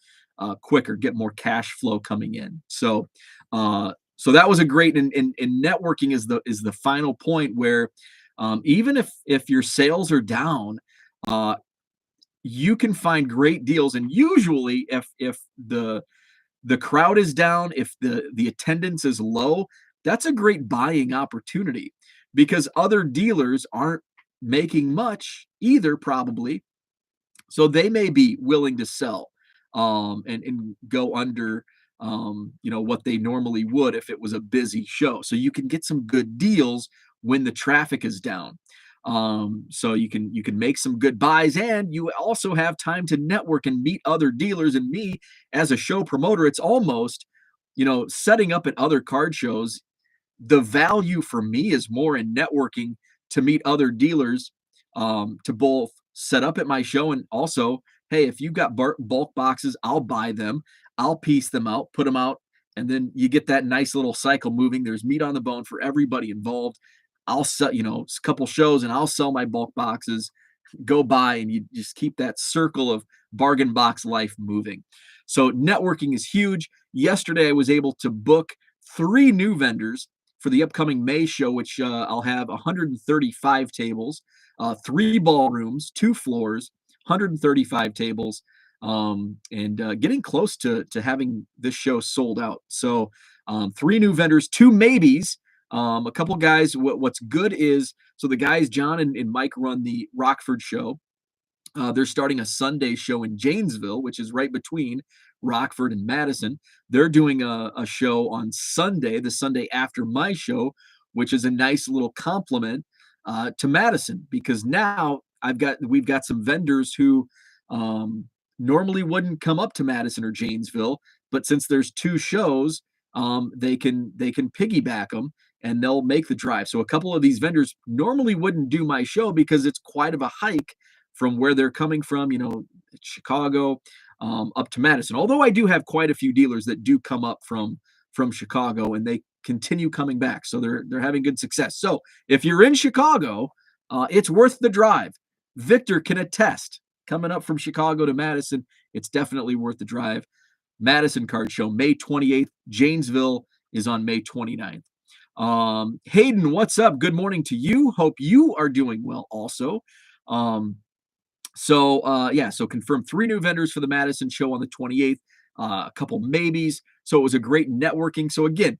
quicker, get more cash flow coming in. So that was a great, and networking is the final point where, even if your sales are down, uh, you can find great deals. And usually, if the crowd is down, if the attendance is low, that's a great buying opportunity because other dealers aren't making much either, probably. So they may be willing to sell, and go under, what they normally would if it was a busy show. So you can get some good deals when the traffic is down. So you can make some good buys, and you also have time to network and meet other dealers. And me, as a show promoter, it's almost, setting up at other card shows, the value for me is more in networking to meet other dealers, to both set up at my show and also, hey, if you've got bulk boxes, I'll buy them, I'll piece them out, put them out, and then you get that nice little cycle moving. There's meat on the bone for everybody involved. I'll sell, a couple shows and I'll sell my bulk boxes, go by, and you just keep that circle of bargain box life moving. So networking is huge. Yesterday, I was able to book 3 new vendors for the upcoming May show, which, I'll have 135 tables, 3 ballrooms, 2 floors, 135 tables, and getting close to having this show sold out. So, 3 new vendors, 2 maybes, a couple guys. What's good is, so the guys John and Mike run the Rockford show. They're starting a Sunday show in Janesville, which is right between Rockford and Madison. They're doing a show on Sunday, the Sunday after my show, which is a nice little compliment, to Madison, because now we've got some vendors who, normally wouldn't come up to Madison or Janesville, but since there's 2 shows, they can piggyback them and they'll make the drive. So a couple of these vendors normally wouldn't do my show because it's quite of a hike from where they're coming from, Chicago, up to Madison. Although I do have quite a few dealers that do come up from Chicago, and they continue coming back, so they're having good success. So if you're in Chicago, it's worth the drive. Victor can attest. Coming up from Chicago to Madison, it's definitely worth the drive. Madison Card Show, May 28th. Janesville is on May 29th. Hayden, what's up? Good morning to you. Hope you are doing well also. So confirmed 3 new vendors for the Madison show on the 28th, a couple maybes. So it was a great networking. So again,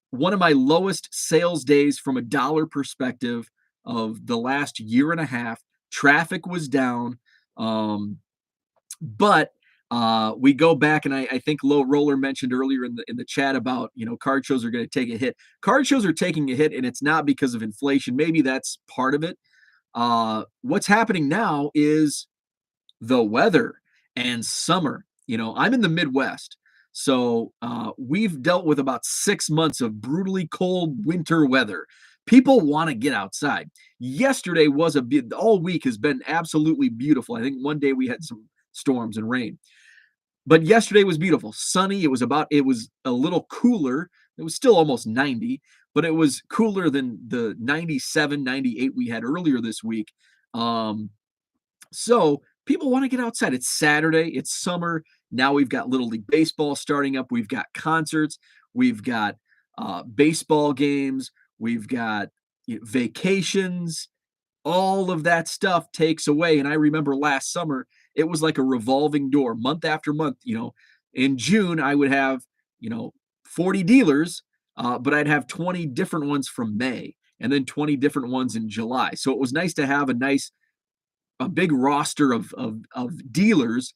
one of my lowest sales days from a dollar perspective of the last year and a half. Traffic was down. But we go back, and I think Low Roller mentioned earlier in the chat about, card shows are going to take a hit. Card shows are taking a hit, and it's not because of inflation. Maybe that's part of it. What's happening now is the weather and summer. I'm in the Midwest, so we've dealt with about 6 months of brutally cold winter weather. People want to get outside. Yesterday was all week has been absolutely beautiful. I think one day we had some storms and rain, but yesterday was beautiful, sunny. It was a little cooler. It was still almost 90, but it was cooler than the 97, 98 we had earlier this week. So people want to get outside. It's Saturday, it's summer. Now we've got Little League Baseball starting up. We've got concerts. We've got baseball games. We've got vacations. All of that stuff takes away. And I remember last summer, it was like a revolving door, month after month. In June, I would have, 40 dealers, but I'd have 20 different ones from May and then 20 different ones in July. So it was nice to have a big roster of dealers,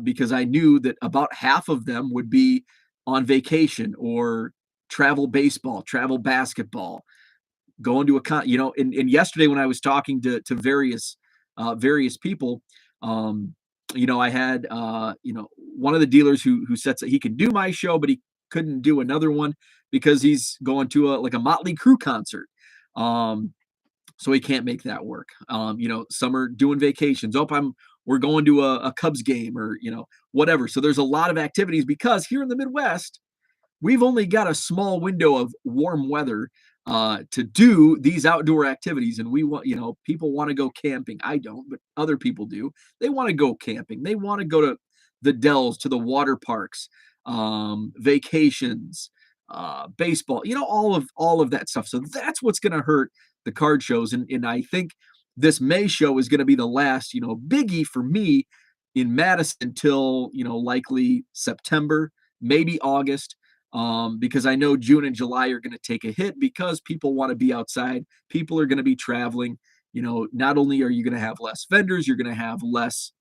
because I knew that about half of them would be on vacation or travel baseball, travel basketball, going to and yesterday when I was talking to various people, I had one of the dealers who said that he can do my show, but he couldn't do another one because he's going to a Motley Crue concert. So he can't make that work. Some are doing vacations. We're going to a Cubs game or whatever. So there's a lot of activities because here in the Midwest, we've only got a small window of warm weather to do these outdoor activities. And we want, people want to go camping. I don't, but other people do. They want to go camping. They want to go to the Dells, to the water parks, vacations, baseball, all of that stuff. So that's what's going to hurt the card shows. And I think this May show is going to be the last, biggie for me in Madison until, likely September, maybe August. Because I know June and July are going to take a hit because people want to be outside. People are going to be traveling. Not only are you going to have less vendors, you're going to have less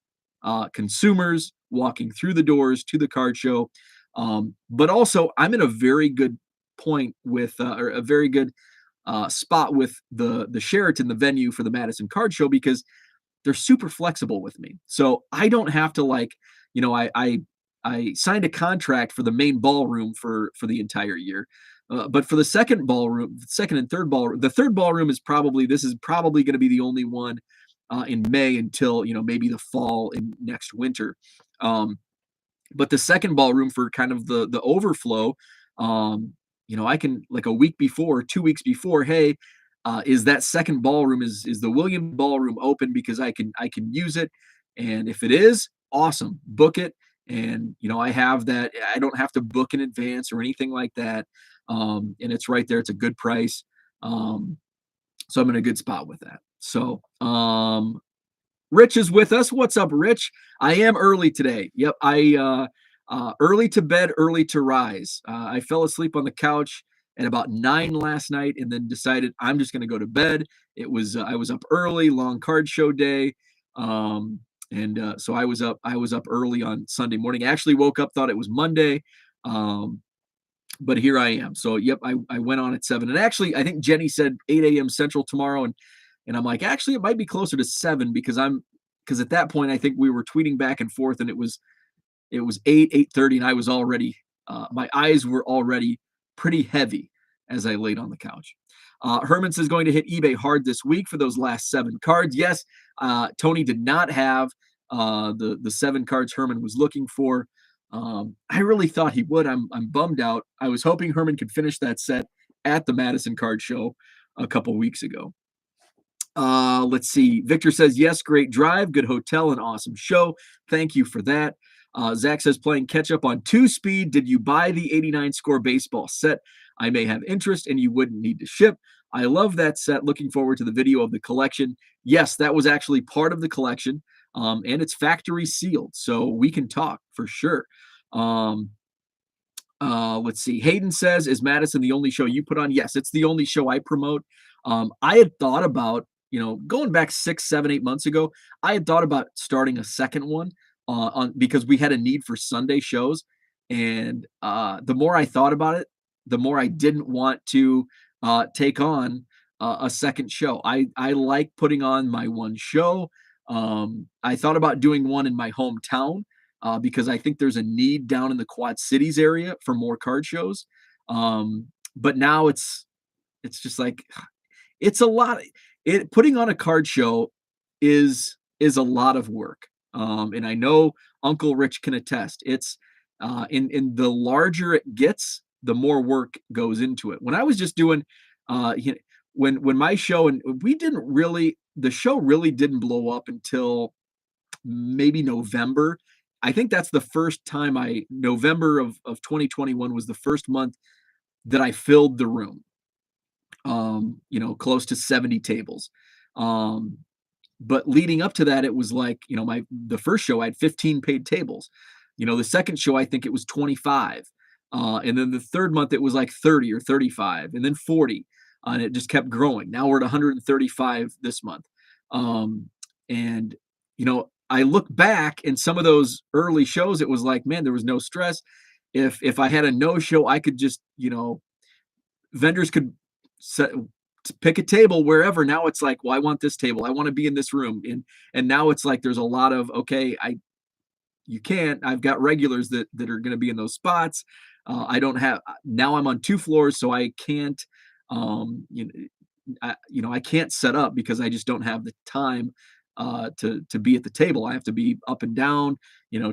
consumers walking through the doors to the card show. But also, I'm in a very good point with, or a very good spot with the Sheraton, the venue for the Madison Card Show, because they're super flexible with me. So I don't have to I signed a contract for the main ballroom for the entire year. But for the second and third ballroom, the third ballroom is probably going to be the only one in May until, maybe the fall and next winter. But the second ballroom for kind of the overflow, I can like a week before, 2 weeks before, hey, is that second ballroom, is the William Ballroom open because I can use it? And if it is, awesome, book it. And I have that. I don't have to book in advance or anything like that. And it's right there. It's a good price. So I'm in a good spot with that. So Rich is with us. What's up, Rich? I am early today. Yep, early to bed, early to rise. I fell asleep on the couch at about 9 last night, and then decided I'm just going to go to bed. It was I was up early, long card show day, and so I was up early on Sunday morning. I actually woke up, thought it was Monday, but here I am. So yep, I went on at 7, and actually I think Jenny said 8 a.m. Central tomorrow, and I'm like, actually, it might be closer to 7 because at that point, I think we were tweeting back and forth, and it was 8:30, and I was already, my eyes were already pretty heavy as I laid on the couch. Herman says going to hit eBay hard this week for those last 7 cards. Yes, Tony did not have the 7 cards Herman was looking for. I really thought he would. I'm bummed out. I was hoping Herman could finish that set at the Madison Card Show a couple weeks ago. Let's see. Victor says, yes, great drive, good hotel, and awesome show. Thank you for that. Zach says, playing catch up on 2-speed. Did you buy the 89 score baseball set? I may have interest and you wouldn't need to ship. I love that set. Looking forward to the video of the collection. Yes, that was actually part of the collection, and it's factory sealed, so we can talk for sure. Let's see. Hayden says, is Madison the only show you put on? Yes, it's the only show I promote. I had thought about, going back 6, 7, 8 months ago, I had thought about starting a second one because we had a need for Sunday shows. And the more I thought about it, the more I didn't want to take on a second show. I like putting on my one show. I thought about doing one in my hometown because I think there's a need down in the Quad Cities area for more card shows. But now it's just like, it's a lot. Putting on a card show is a lot of work. And I know Uncle Rich can attest. It's in the larger it gets, the more work goes into it. When I was just doing, when my show, and the show really didn't blow up until maybe November. I think that's the first time November of 2021 was the first month that I filled the room. Close to 70 tables. But leading up to that, it was like, the first show I had 15 paid tables. The second show, I think it was 25. And then the third month it was like 30 or 35, and then 40, and it just kept growing. Now we're at 135 this month. And I look back and some of those early shows, it was like, man, there was no stress. If I had a no show, I could just, vendors could set, pick a table wherever. Now it's like, well, I want this table. I want to be in this room. And now it's like there's a lot of, okay, you can't. I've got regulars that are going to be in those spots. I don't have now. I'm on 2 floors, so I can't. Um, you I can't set up because I just don't have the time to be at the table. I have to be up and down,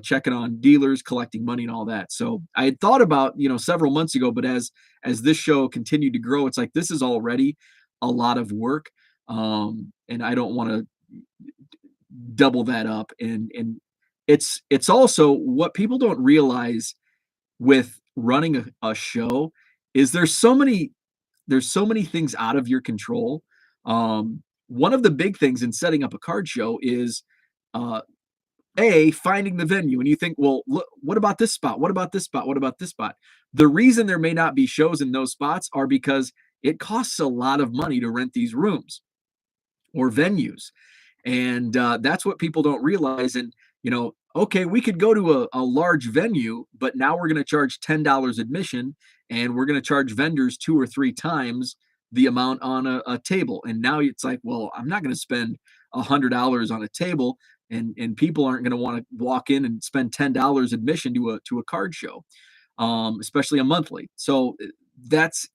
checking on dealers, collecting money, and all that. So I had thought about several months ago, but as this show continued to grow, it's like this is already a lot of work, and I don't want to double that up. And it's also what people don't realize with running a show is there's so many things out of your control. One of the big things in setting up a card show is uh, finding the venue, and you think, well, look, what about this spot? What about this spot? What about this spot? The reason there may not be shows in those spots are because it costs a lot of money to rent these rooms or venues. And that's what people don't realize. And, okay, we could go to a large venue, but now we're going to charge $10 admission, and we're going to charge vendors 2 or 3 times the amount on a table. And now it's like, well, I'm not going to spend $100 on a table, and people aren't going to want to walk in and spend $10 admission to a card show, especially a monthly. So that's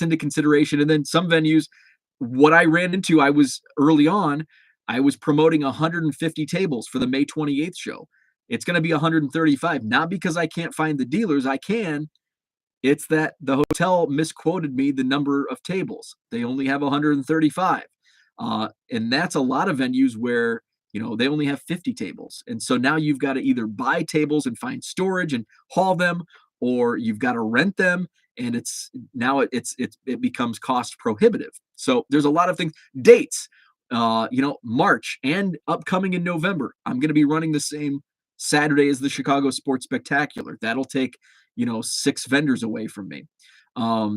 into consideration. And then some venues, what I ran into, I was early on, I was promoting 150 tables for the May 28th show. It's going to be 135, not because I can't find the dealers. I can. It's that the hotel misquoted me the number of tables. They only have 135. And that's a lot of venues where, they only have 50 tables. And so now you've got to either buy tables and find storage and haul them, or you've got to rent them. And it's now it becomes cost prohibitive. So there's a lot of things. Dates, March and upcoming in November. I'm going to be running the same Saturday as the Chicago Sports Spectacular. That'll take 6 vendors away from me,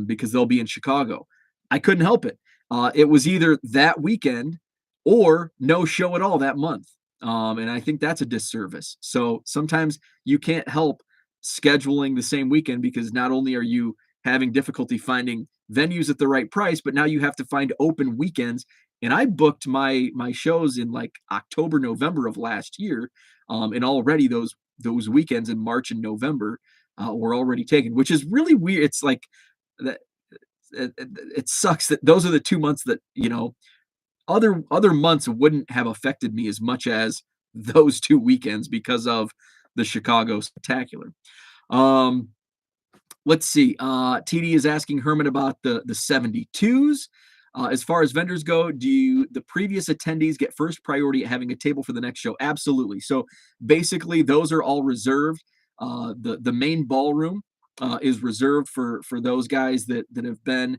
because they'll be in Chicago. I couldn't help it. It was either that weekend or no show at all that month. And I think that's a disservice. So sometimes you can't help scheduling the same weekend, because not only are you having difficulty finding venues at the right price, but now you have to find open weekends. And I booked my shows in like October, November of last year, and already those weekends in March and November were already taken, which is really weird. It's like that. It sucks that those are the 2 months that other months wouldn't have affected me as much as those 2 weekends because of the Chicago Spectacular. Um, let's see. TD is asking Herman about the 72s. As far as vendors go, do the previous attendees get first priority at having a table for the next show? Absolutely. So basically, those are all reserved. The main ballroom is reserved for those guys that have been,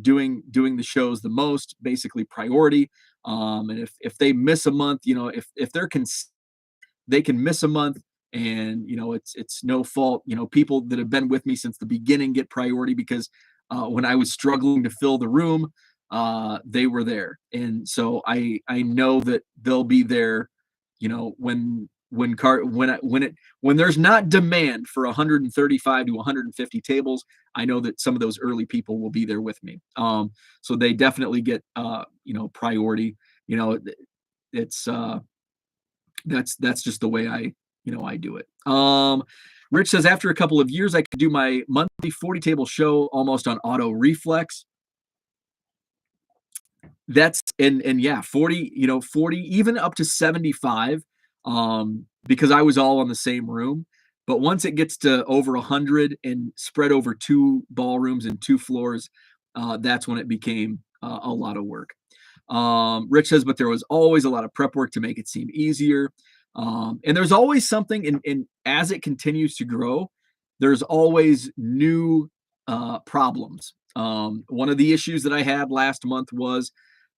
doing the shows the most. Basically, priority. And if they miss a month, if they're they can miss a month, and it's no fault. People that have been with me since the beginning get priority, because when I was struggling to fill the room, they were there. And so I know that they'll be there, when there's not demand for 135 to 150 tables. I know that some of those early people will be there with me. So they definitely get priority. It's that's just the way I do it. Rich says, after a couple of years, I could do my monthly 40 table show almost on auto reflex. That's and yeah, 40, 40, even up to 75, because I was all on the same room. But once it gets to over 100 and spread over 2 ballrooms and 2 floors, that's when it became a lot of work. Rich says, but there was always a lot of prep work to make it seem easier. And there's always something, and as it continues to grow, there's always new problems. One of the issues that I had last month was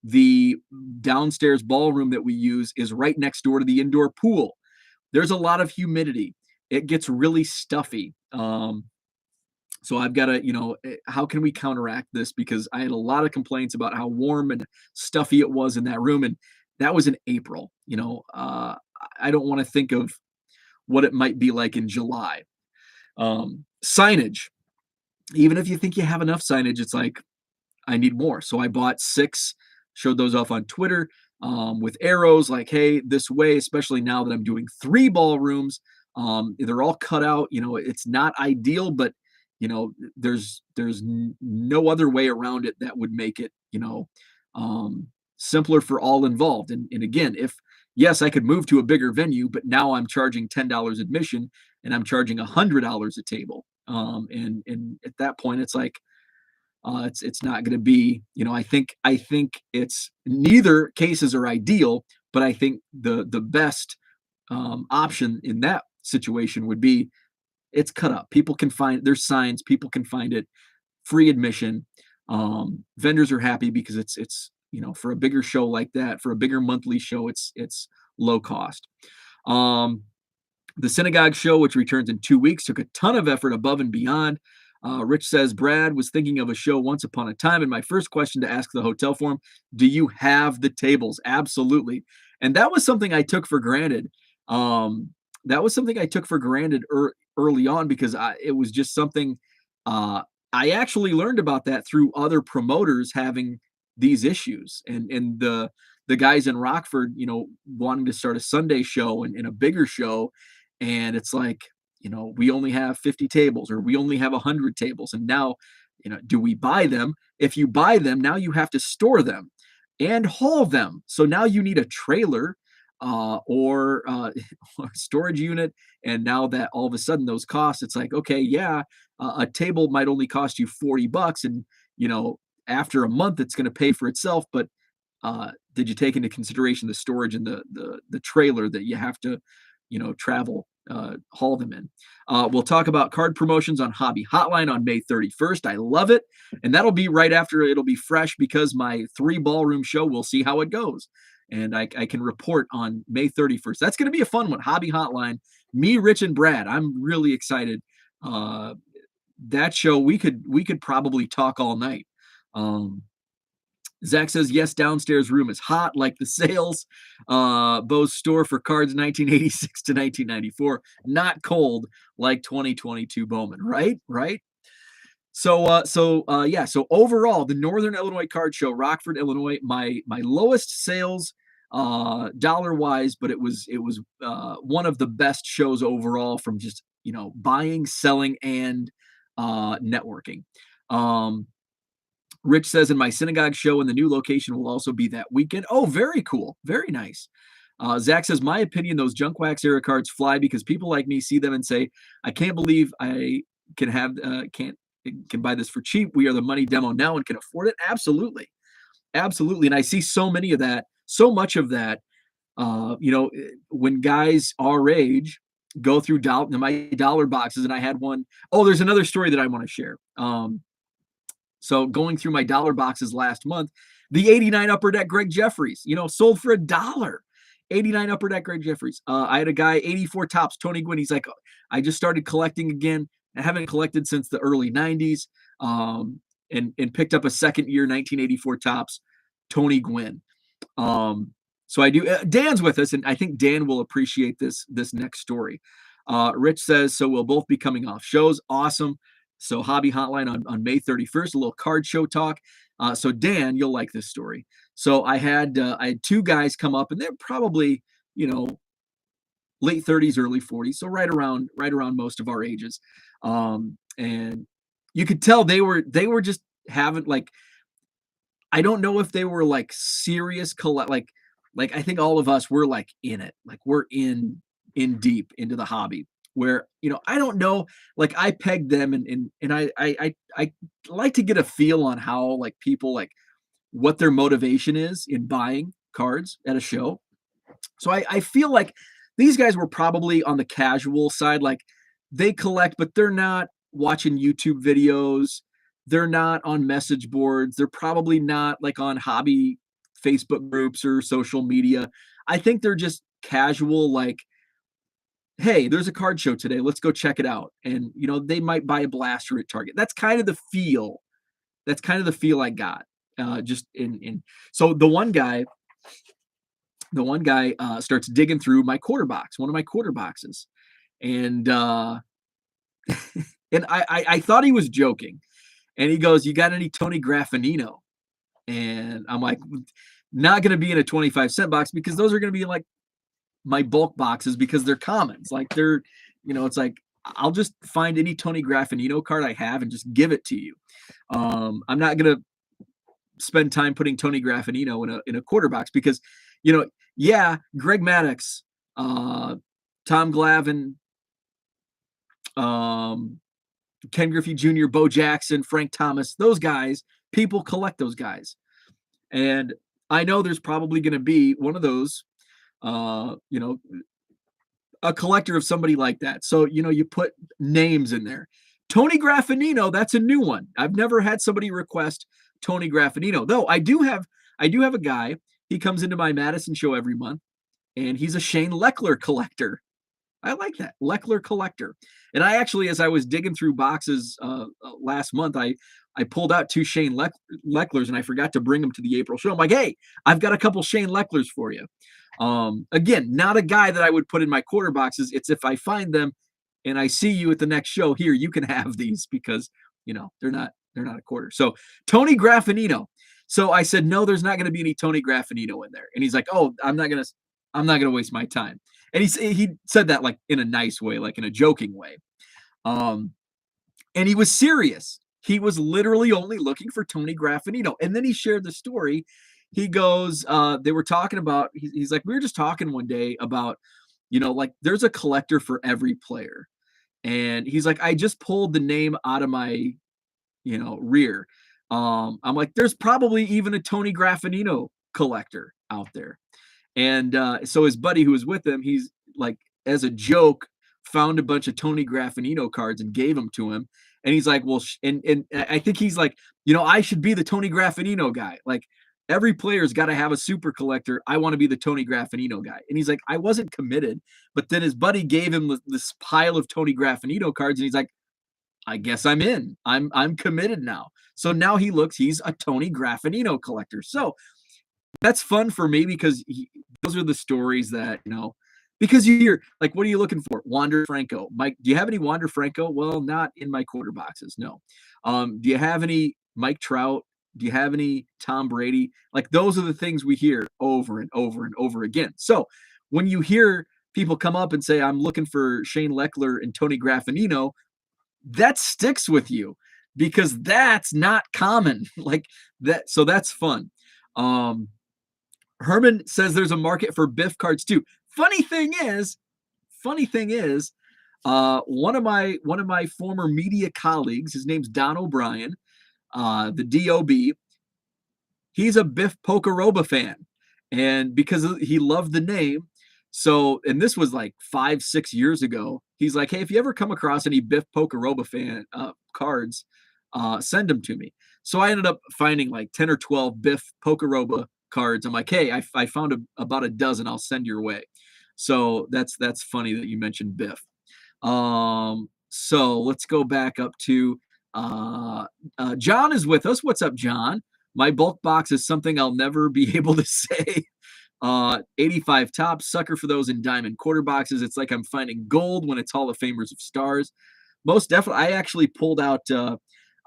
the downstairs ballroom that we use is right next door to the indoor pool. There's a lot of humidity. It gets really stuffy. So I've got to, how can we counteract this? Because I had a lot of complaints about how warm and stuffy it was in that room. And that was in April. I don't want to think of what it might be like in July. Signage, even if you think you have enough signage, it's like, I need more. So I bought 6, showed those off on Twitter with arrows like, hey, this way, especially now that I'm doing 3 ballrooms. They're all cut out. It's not ideal, but there's no other way around it that would make it, simpler for all involved. And again, if yes, I could move to a bigger venue, but now I'm charging $10 admission and I'm charging $100 a table. And at that point, it's like, it's not going to be, I think it's neither cases are ideal, but I think the best option in that situation would be it's cut up. People can find there's signs, people can find it, free admission. Vendors are happy because it's for a bigger show like that, for a bigger monthly show, it's low cost. The synagogue show, which returns in 2 weeks, took a ton of effort above and beyond. Rich says, Brad was thinking of a show once upon a time. And my first question to ask the hotel for him, do you have the tables? Absolutely. And that was something I took for granted. That was something I took for granted early on because it was just something I actually learned about that through other promoters having these issues. And the guys in Rockford, wanting to start a Sunday show and a bigger show. And it's like, we only have 50 tables or we only have 100 tables. And now, do we buy them? If you buy them, now you have to store them and haul them. So now you need a trailer or a storage unit. And now that all of a sudden those costs, it's like, okay, yeah, a table might only cost you $40. And, after a month, it's going to pay for itself. But did you take into consideration the storage and the trailer that you have to, travel, haul them in? We'll talk about card promotions on Hobby Hotline on May 31st. I love it. And that'll be right after it'll be fresh because my 3 ballroom show, we'll see how it goes. And I can report on May 31st. That's going to be a fun one. Hobby Hotline, me, Rich, and Brad. I'm really excited. That show, we could probably talk all night. Zach says, yes, downstairs room is hot like the sales. Bo's store for cards 1986 to 1994. Not cold like 2022 Bowman. Right? So overall, the Northern Illinois Card Show, Rockford, Illinois, my lowest sales dollar wise, but it was one of the best shows overall from just, buying, selling, and networking. Rich says, in my synagogue show, and the new location will also be that weekend. Oh, very cool. Very nice. Zach says, my opinion, those junk wax era cards fly because people like me see them and say, I can't believe I can buy this for cheap. We are the money demo now and can afford it. Absolutely. And I see so much of that, when guys our age go through my dollar boxes, and I had one. Oh, there's another story that I want to share. So going through my dollar boxes last month, the 89 Upper Deck Greg Jeffries, sold for $1. 89 Upper Deck Greg Jeffries. I had a guy, 84 Tops, Tony Gwynn. He's like, I just started collecting again. I haven't collected since the early 90s, and picked up a second year 1984 Tops, Tony Gwynn. So I do. Dan's with us, and I think Dan will appreciate this next story. Rich says, so we'll both be coming off shows. Awesome. So Hobby Hotline on May 31st, a little card show talk. So Dan, you'll like this story. So I had 2 guys come up, and they're probably, late 30s, early 40s. So right around most of our ages. And you could tell they were just having, like, I don't know if they were like serious like I think all of us were like in it. Like we're in deep into the hobby. Where, I don't know, like I pegged them and I like to get a feel on how, like, people, like, what their motivation is in buying cards at a show. So I feel like these guys were probably on the casual side. Like, they collect, but they're not watching YouTube videos. They're not on message boards. They're probably not like on hobby Facebook groups or social media. I think they're just casual, like, hey, there's a card show today. Let's go check it out. And, they might buy a blaster at Target. That's kind of the feel. That's kind of the feel I got. Just so the one guy starts digging through my quarter box, one of my quarter boxes. And and I thought he was joking. And he goes, "You got any Tony Graffinino?" And I'm like, not gonna be in a 25-cent box because those are gonna be like my bulk boxes because they're commons. Like it's like I'll just find any Tony Graffinino card I have and just give it to you. I'm not gonna spend time putting Tony Graffinino in a quarter box because, yeah, Greg Maddux, Tom Glavine, um, Ken Griffey Jr., Bo Jackson, Frank Thomas, those guys, people collect those guys. And I know there's probably going to be one of those, uh, you know, a collector of somebody like that. So, you put names in there. Tony Graffinino, that's a new one. I've never had somebody request Tony Graffinino. Though I do have a guy. He comes into my Madison show every month, and he's a Shane Leckler collector. I like that. Leckler collector. And I actually, as I was digging through boxes last month, I pulled out two Shane Lecklers, and I forgot to bring them to the April show. I'm like, hey, I've got a couple Shane Lecklers for you. Again, not a guy that I would put in my quarter boxes. It's if I find them and I see you at the next show, here, you can have these because, they're not a quarter. So Tony Graffinino. So I said, no, there's not going to be any Tony Graffinino in there. And he's like, oh, I'm not gonna waste my time. And he said that like in a nice way, like in a joking way. Um, and he was serious. He was literally only looking for Tony Graffinino. And then he shared the story. He goes, they were talking about, he's like, we were just talking one day about, like there's a collector for every player. And he's like, I just pulled the name out of my, rear. I'm like, there's probably even a Tony Graffinino collector out there. And so his buddy who was with him, he's like, as a joke, found a bunch of Tony Graffinino cards and gave them to him. And he's like, well, and I think he's like, I should be the Tony Graffinino guy. Like every player's got to have a super collector. I want to be the Tony Graffinino guy. And he's like, I wasn't committed, but then his buddy gave him this pile of Tony Graffinino cards, and he's like, I guess I'm in. I'm committed now. So now he's a Tony Graffinino collector. So that's fun for me because those are the stories that, because you hear, like, what are you looking for? Wander Franco. Mike, do you have any Wander Franco? Well, not in my quarter boxes, no. Do you have any Mike Trout? Do you have any Tom Brady? Like, those are the things we hear over and over and over again. So when you hear people come up and say, I'm looking for Shane Leckler and Tony Graffinino, that sticks with you because that's not common. Like that. So that's fun. Herman says there's a market for Biff cards too. Funny thing is, one of my former media colleagues, his name's Don O'Brien, the DOB. He's a Biff Pokeroba fan, and because he loved the name, and this was like 5-6 years ago. He's like, hey, if you ever come across any Biff Pokeroba fan cards, send them to me. So I ended up finding like 10 or 12 Biff Pokeroba cards. I'm like, hey, I found about a dozen. I'll send your way. So that's funny that you mentioned Biff. So let's go back up to John is with us. What's up, John? My bulk box is something I'll never be able to say. 85 tops, sucker for those in diamond quarter boxes. It's like I'm finding gold when it's Hall of Famers of stars. Most definitely. I actually pulled out, I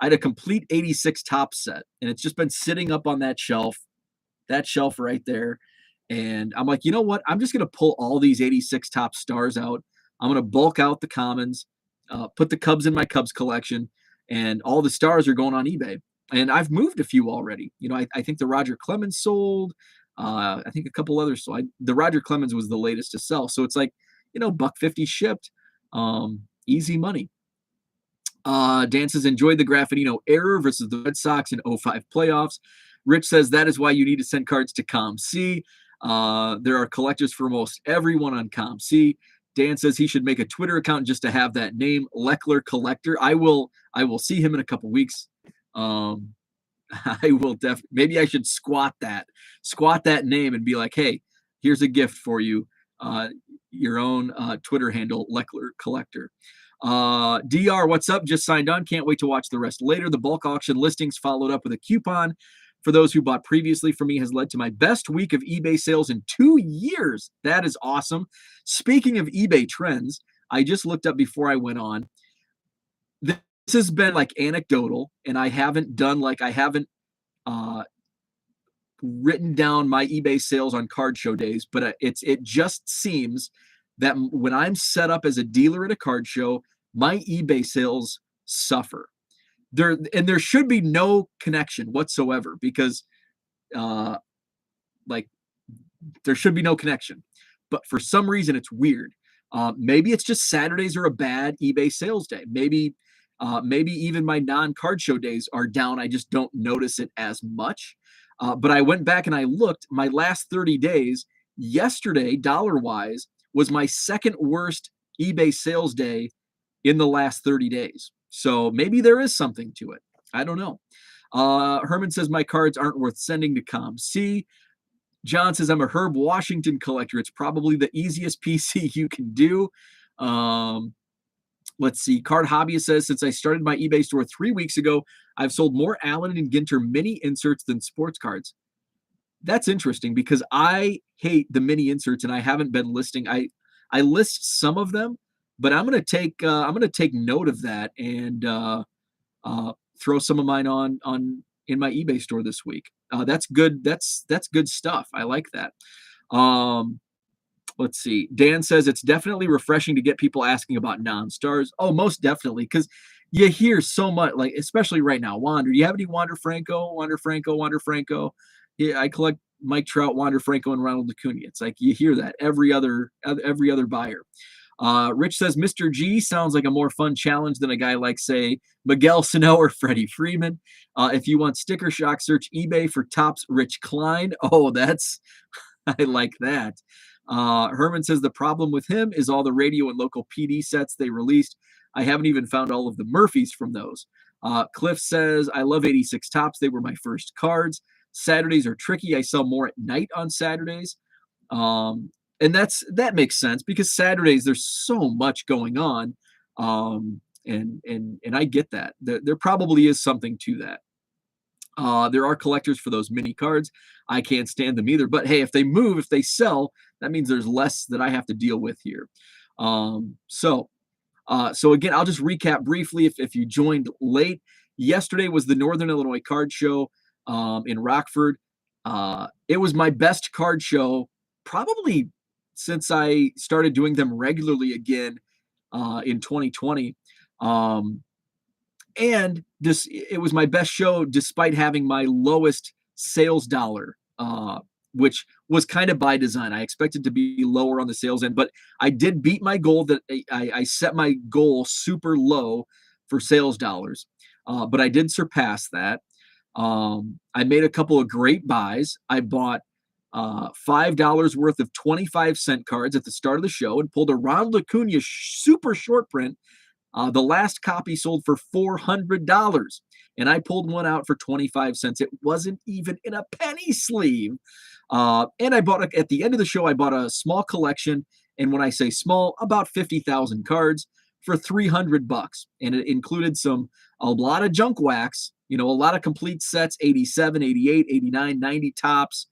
had a complete 86 top set, and it's just been sitting up on that shelf right there. And I'm like, you know what? I'm just going to pull all these 86 top stars out. I'm going to bulk out the commons, put the Cubs in my Cubs collection, and all the stars are going on eBay. And I've moved a few already. I think the Roger Clemens sold. I think a couple others. So the Roger Clemens was the latest to sell. So it's like, $150 shipped. Easy money. Dan says, enjoyed the Graffinino error versus the Red Sox in 05 playoffs. Rich says, that is why you need to send cards to ComC. There are collectors for most everyone on ComC. Dan says he should make a Twitter account just to have that name, Leckler Collector. I will see him in a couple weeks. I will definitely, maybe I should squat that name and be like, hey, here's a gift for you. uh, your own Twitter handle, Leckler Collector. DR, what's up? Just signed on. Can't wait to watch the rest later. The bulk auction listings followed up with a coupon for those who bought previously for me has led to my best week of eBay sales in 2 years. That is awesome. Speaking of eBay trends, I just looked up before I went on. This has been like anecdotal, and I haven't uh, written down my eBay sales on card show days, but it just seems that when I'm set up as a dealer at a card show, my eBay sales suffer. There should be no connection whatsoever because uh like there should be no connection. But for some reason it's weird. Maybe it's just Saturdays are a bad eBay sales day. Maybe even my non-card show days are down. I just don't notice it as much. But I went back and I looked. My last 30 days, yesterday, dollar-wise, was my second worst eBay sales day in the last 30 days. So maybe there is something to it. I don't know. Herman says my cards aren't worth sending to ComC. John says I'm a Herb Washington collector. It's probably the easiest PC you can do. Let's see. Card Hobbyist says, since I started my eBay store 3 weeks ago, I've sold more Allen and Ginter mini inserts than sports cards. That's interesting because I hate the mini inserts and I haven't been listing. I list some of them, but I'm gonna take note of that and throw some of mine on in my eBay store this week. That's good. That's good stuff. I like that. Let's see. Dan says it's definitely refreshing to get people asking about non-stars. Oh, most definitely, because you hear so much, like especially right now. Wander, do you have any Wander Franco? Wander Franco, Wander Franco. Yeah, I collect Mike Trout, Wander Franco, and Ronald Acuna. It's like you hear that every other buyer. Rich says Mr. G sounds like a more fun challenge than a guy like, say, Miguel Sano or Freddie Freeman. If you want sticker shock, search eBay for Topps Rich Klein. Oh, that's I like that. Herman says the problem with him is all the radio and local PD sets they released. I haven't even found all of the Murphys from those. Cliff says, I love 86 Topps. They were my first cards. Saturdays are tricky. I sell more at night on Saturdays. And that makes sense because Saturdays there's so much going on. And I get that. There probably is something to that. There are collectors for those mini cards. I can't stand them either. But hey, if they move, if they sell, that means there's less that I have to deal with here. So again, I'll just recap briefly if you joined late. Yesterday was the Northern Illinois Card Show in Rockford. It was my best card show probably since I started doing them regularly again in 2020. And it was my best show despite having my lowest sales dollar, which was kind of by design. I expected to be lower on the sales end, but I did beat my goal. That I set my goal super low for sales dollars, but I did surpass that. I made a couple of great buys. I bought $5 worth of 25-cent cards at the start of the show and pulled a Ronald Acuna super short print. The last copy sold for $400, and I pulled one out for 25 cents. It wasn't even in a penny sleeve. And I bought at the end of the show, I bought a small collection, and when I say small, about 50,000 cards for $300, and it included a lot of junk wax, a lot of complete sets, 87, 88, 89, 90 Topps.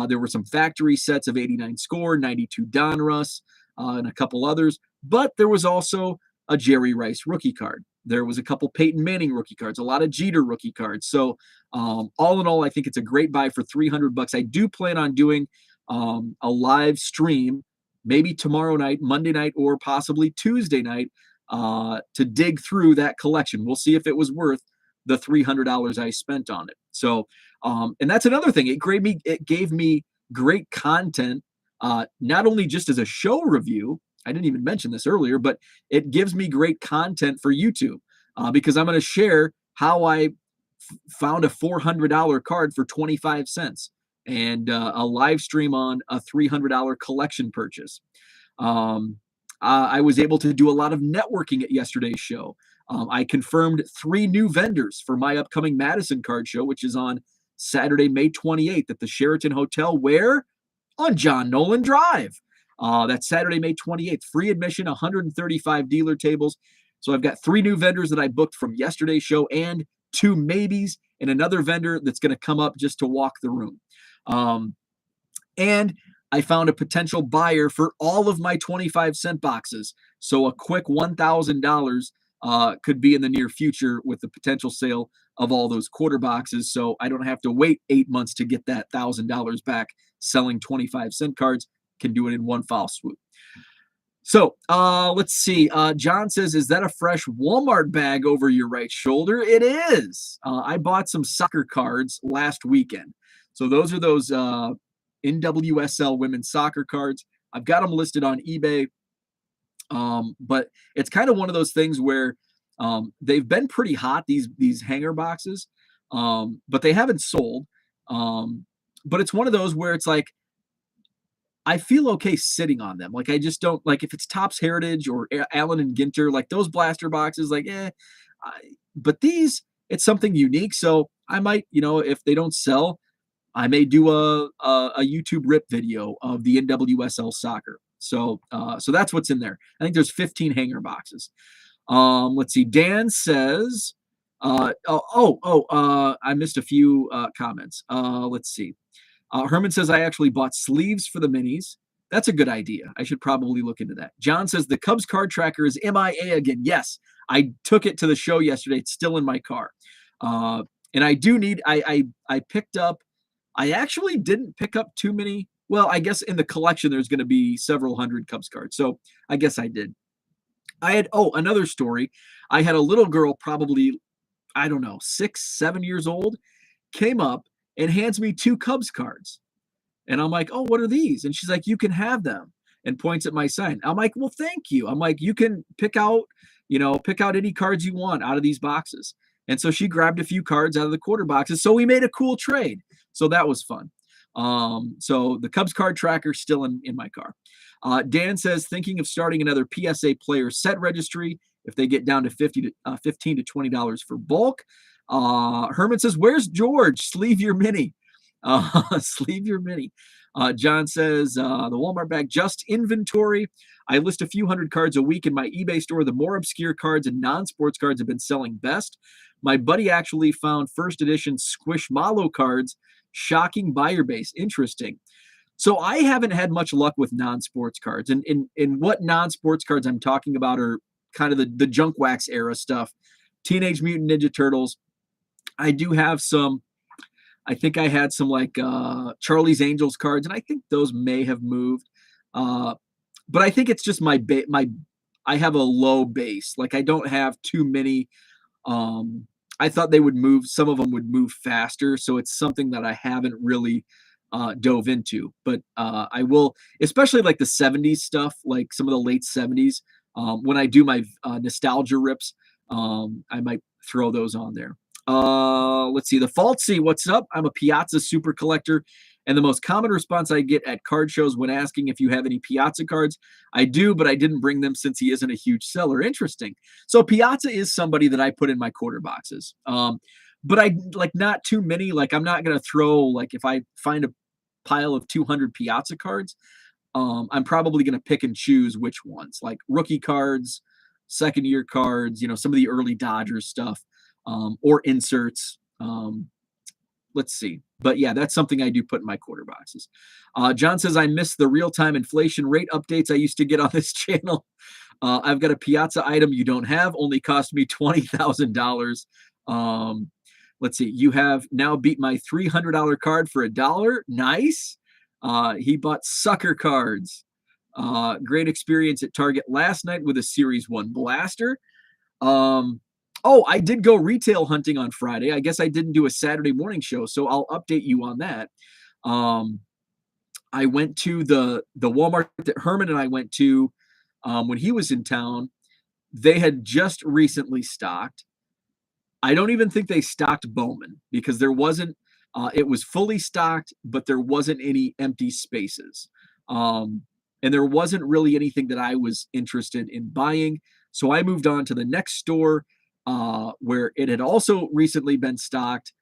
There were some factory sets of 89 Score, 92 Donruss, and a couple others, but there was also a Jerry Rice rookie card. There was a couple Peyton Manning rookie cards, a lot of Jeter rookie cards. So all in all, I think it's a great buy for $300. I do plan on doing a live stream, maybe tomorrow night, Monday night, or possibly Tuesday night to dig through that collection. We'll see if it was worth the $300 I spent on it. So, and that's another thing. It gave me great content, not only just as a show review. I didn't even mention this earlier, but it gives me great content for YouTube because I'm going to share how I found a $400 card for 25 cents and a live stream on a $300 collection purchase. I was able to do a lot of networking at yesterday's show. I confirmed 3 new vendors for my upcoming Madison card show, which is on Saturday, May 28th at the Sheraton Hotel. Where? On John Nolan Drive. That's Saturday, May 28th. Free admission, 135 dealer tables. So I've got 3 new vendors that I booked from yesterday's show and 2 maybes and another vendor that's going to come up just to walk the room. And I found a potential buyer for all of my 25-cent boxes. So a quick $1,000 could be in the near future with the potential sale of all those quarter boxes. So I don't have to wait 8 months to get that $1,000 back selling 25-cent cards. Can do it in one foul swoop. So let's see. John says, is that a fresh Walmart bag over your right shoulder? It is. I bought some soccer cards last weekend. So those are those NWSL women's soccer cards. I've got them listed on eBay. But it's kind of one of those things where they've been pretty hot, these hanger boxes, but they haven't sold. But it's one of those where it's like, I feel okay sitting on them. Like, I just don't like if it's Topps Heritage or Allen and Ginter, like those blaster boxes, like, but these, it's something unique. So I might, if they don't sell, I may do a YouTube rip video of the NWSL soccer. So that's what's in there. I think there's 15 hanger boxes. Let's see. Dan says, I missed a few comments. Let's see. Herman says, I actually bought sleeves for the minis. That's a good idea. I should probably look into that. John says, the Cubs card tracker is MIA again. Yes, I took it to the show yesterday. It's still in my car. And I do need, I picked up, I actually didn't pick up too many. Well, I guess in the collection, there's going to be several hundred Cubs cards. So I guess I did. I had, another story. I had a little girl, probably, I don't know, 6, 7 years old, came up and hands me 2 Cubs cards. And I'm like, oh, what are these? And she's like, you can have them, and points at my sign. I'm like, well, thank you. I'm like, you can pick out any cards you want out of these boxes. And so she grabbed a few cards out of the quarter boxes. So we made a cool trade. So that was fun. So the Cubs card tracker still in my car. Dan says, thinking of starting another PSA player set registry if they get down to $15 to $20 for bulk. Herman says, where's George? Sleeve your mini. Sleeve your mini. John says, the Walmart bag, just inventory. I list a few hundred cards a week in my eBay store. The more obscure cards and non-sports cards have been selling best. My buddy actually found first edition Squishmallow cards. Shocking buyer base. Interesting. So I haven't had much luck with non-sports cards. And what non-sports cards I'm talking about are kind of the junk wax era stuff. Teenage Mutant Ninja Turtles. I do have some. I think I had some like Charlie's Angels cards, and I think those may have moved. But I think it's just I have a low base. Like, I don't have too many. I thought they would move. Some of them would move faster. So it's something that I haven't really dove into. But I will, especially like the 70s stuff, like some of the late 70s. When I do my nostalgia rips, I might throw those on there. Let's see. The Faltsy, what's up? I'm a Piazza super collector, and the most common response I get at card shows when asking if you have any Piazza cards, I do, but I didn't bring them since he isn't a huge seller. Interesting. So Piazza is somebody that I put in my quarter boxes. But I like not too many. Like, I'm not going to throw, like, if I find a pile of 200 Piazza cards, I'm probably going to pick and choose which ones, like rookie cards, second year cards, some of the early Dodgers stuff. Or inserts. Let's see. But yeah, that's something I do put in my quarter boxes. John says, I miss the real-time inflation rate updates I used to get on this channel. I've got a Piazza item you don't have, only cost me $20,000. Let's see. You have now beat my $300 card for $1. Nice. He bought sucker cards. Great experience at Target last night with a Series 1 blaster. I did go retail hunting on Friday. I guess I didn't do a Saturday morning show, so I'll update you on that. I went to the Walmart that Herman and I went to when he was in town. They had just recently stocked. I don't even think they stocked Bowman because there wasn't, it was fully stocked, but there wasn't any empty spaces. And there wasn't really anything that I was interested in buying. So I moved on to the next store where it had also recently been stocked.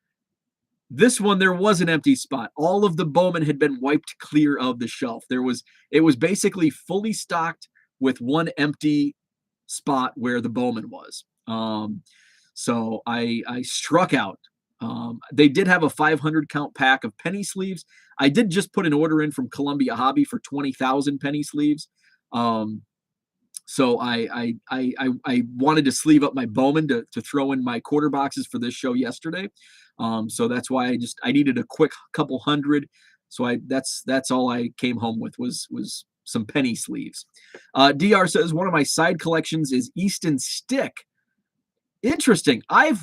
This one, there was an empty spot. All of the Bowman had been wiped clear of the shelf. It was basically fully stocked with one empty spot where the Bowman was. So I struck out. They did have a 500 count pack of penny sleeves. I did just put an order in from Columbia Hobby for 20,000 penny sleeves. So I wanted to sleeve up my Bowman to throw in my quarter boxes for this show yesterday. So that's why I needed a quick couple hundred. So that's all I came home with was some penny sleeves. DR says one of my side collections is Easton Stick. Interesting. I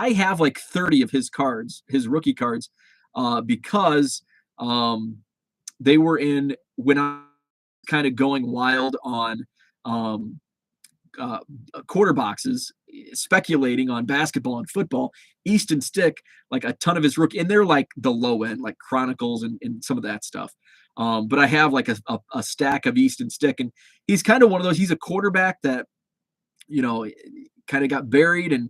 have like 30 of his cards, his rookie cards, because they were in when I was kind of going wild on um, quarter boxes, speculating on basketball and football. Easton Stick, like a ton of his rookie, and they're like the low end, like Chronicles and some of that stuff. But I have like a stack of Easton Stick, and he's kind of one of those. He's a quarterback that, kind of got buried, and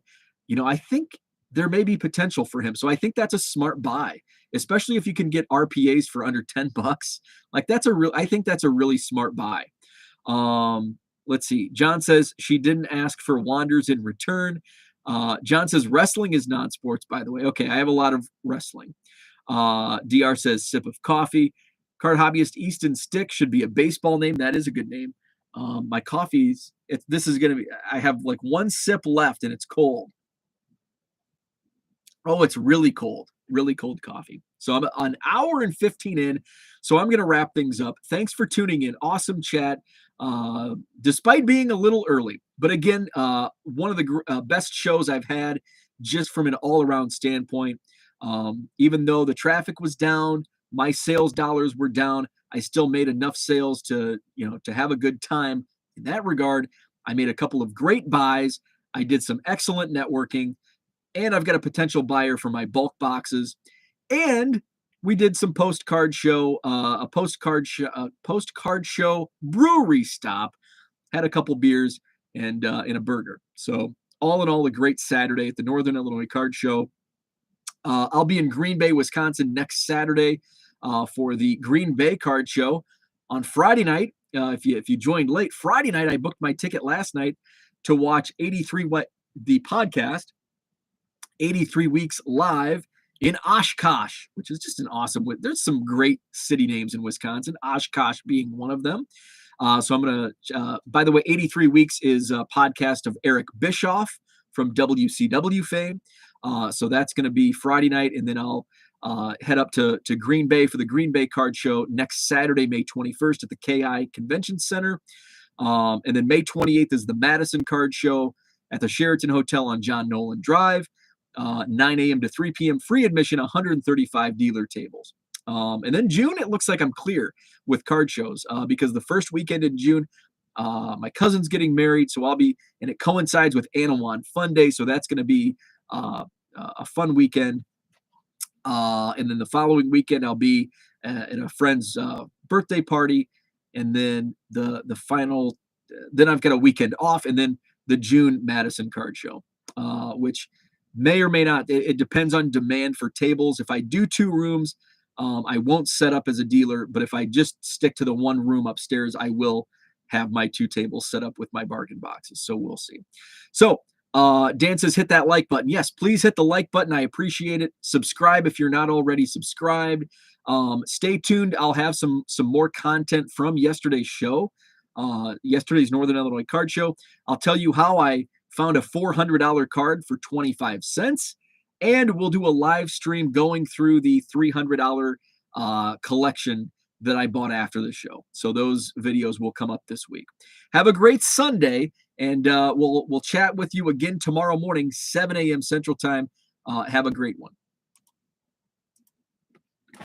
I think there may be potential for him. So I think that's a smart buy, especially if you can get RPAs for under $10. Like I think that's a really smart buy. Let's see. John says she didn't ask for Wanders in return. John says wrestling is non-sports, by the way. Okay, I have a lot of wrestling. DR says sip of coffee. Card hobbyist Easton Stick should be a baseball name. That is a good name. My coffee's this is gonna be. I have like one sip left, and it's cold. Oh, it's really cold coffee. So I'm an hour and 15 in. So I'm gonna wrap things up. Thanks for tuning in. Awesome chat. Despite being a little early, but again, one of the best shows I've had, just from an all-around standpoint. Even though the traffic was down, my sales dollars were down, I still made enough sales to have a good time. In that regard, I made a couple of great buys. I did some excellent networking, and I've got a potential buyer for my bulk boxes. And we did some postcard show brewery stop. Had a couple beers and a burger. So all in all, a great Saturday at the Northern Illinois Card Show. I'll be in Green Bay, Wisconsin next Saturday for the Green Bay Card Show. On Friday night, if you joined late, Friday night I booked my ticket last night to watch 83 the podcast, 83 Weeks Live in Oshkosh, which is just an awesome. There's some great city names in Wisconsin, Oshkosh being one of them. So I'm going to, by the way, 83 Weeks is a podcast of Eric Bischoff from WCW fame. So that's going to be Friday night, and then I'll head up to Green Bay for the Green Bay Card Show next Saturday, May 21st at the KI Convention Center. And then May 28th is the Madison Card Show at the Sheraton Hotel on John Nolan Drive, 9 a.m. to 3 p.m. Free admission, 135 dealer tables. And then June, it looks like I'm clear with card shows because the first weekend in June, my cousin's getting married, so I'll be, and it coincides with Anawan Fun Day, so that's going to be a fun weekend. And then the following weekend, I'll be at a friend's birthday party, and then the final. Then I've got a weekend off, and then the June Madison Card Show, which may or may not. It depends on demand for tables. If I do 2 rooms, I won't set up as a dealer. But if I just stick to the 1 room upstairs, I will have my 2 tables set up with my bargain boxes. So we'll see. So Dan says, hit that like button. Yes, please hit the like button. I appreciate it. Subscribe if you're not already subscribed. Stay tuned. I'll have some more content from yesterday's show, yesterday's Northern Illinois Card Show. I'll tell you how I found a $400 card for 25 cents. And we'll do a live stream going through the $300 collection that I bought after the show. So those videos will come up this week. Have a great Sunday, and we'll chat with you again tomorrow morning, 7 a.m. Central Time. Have a great one.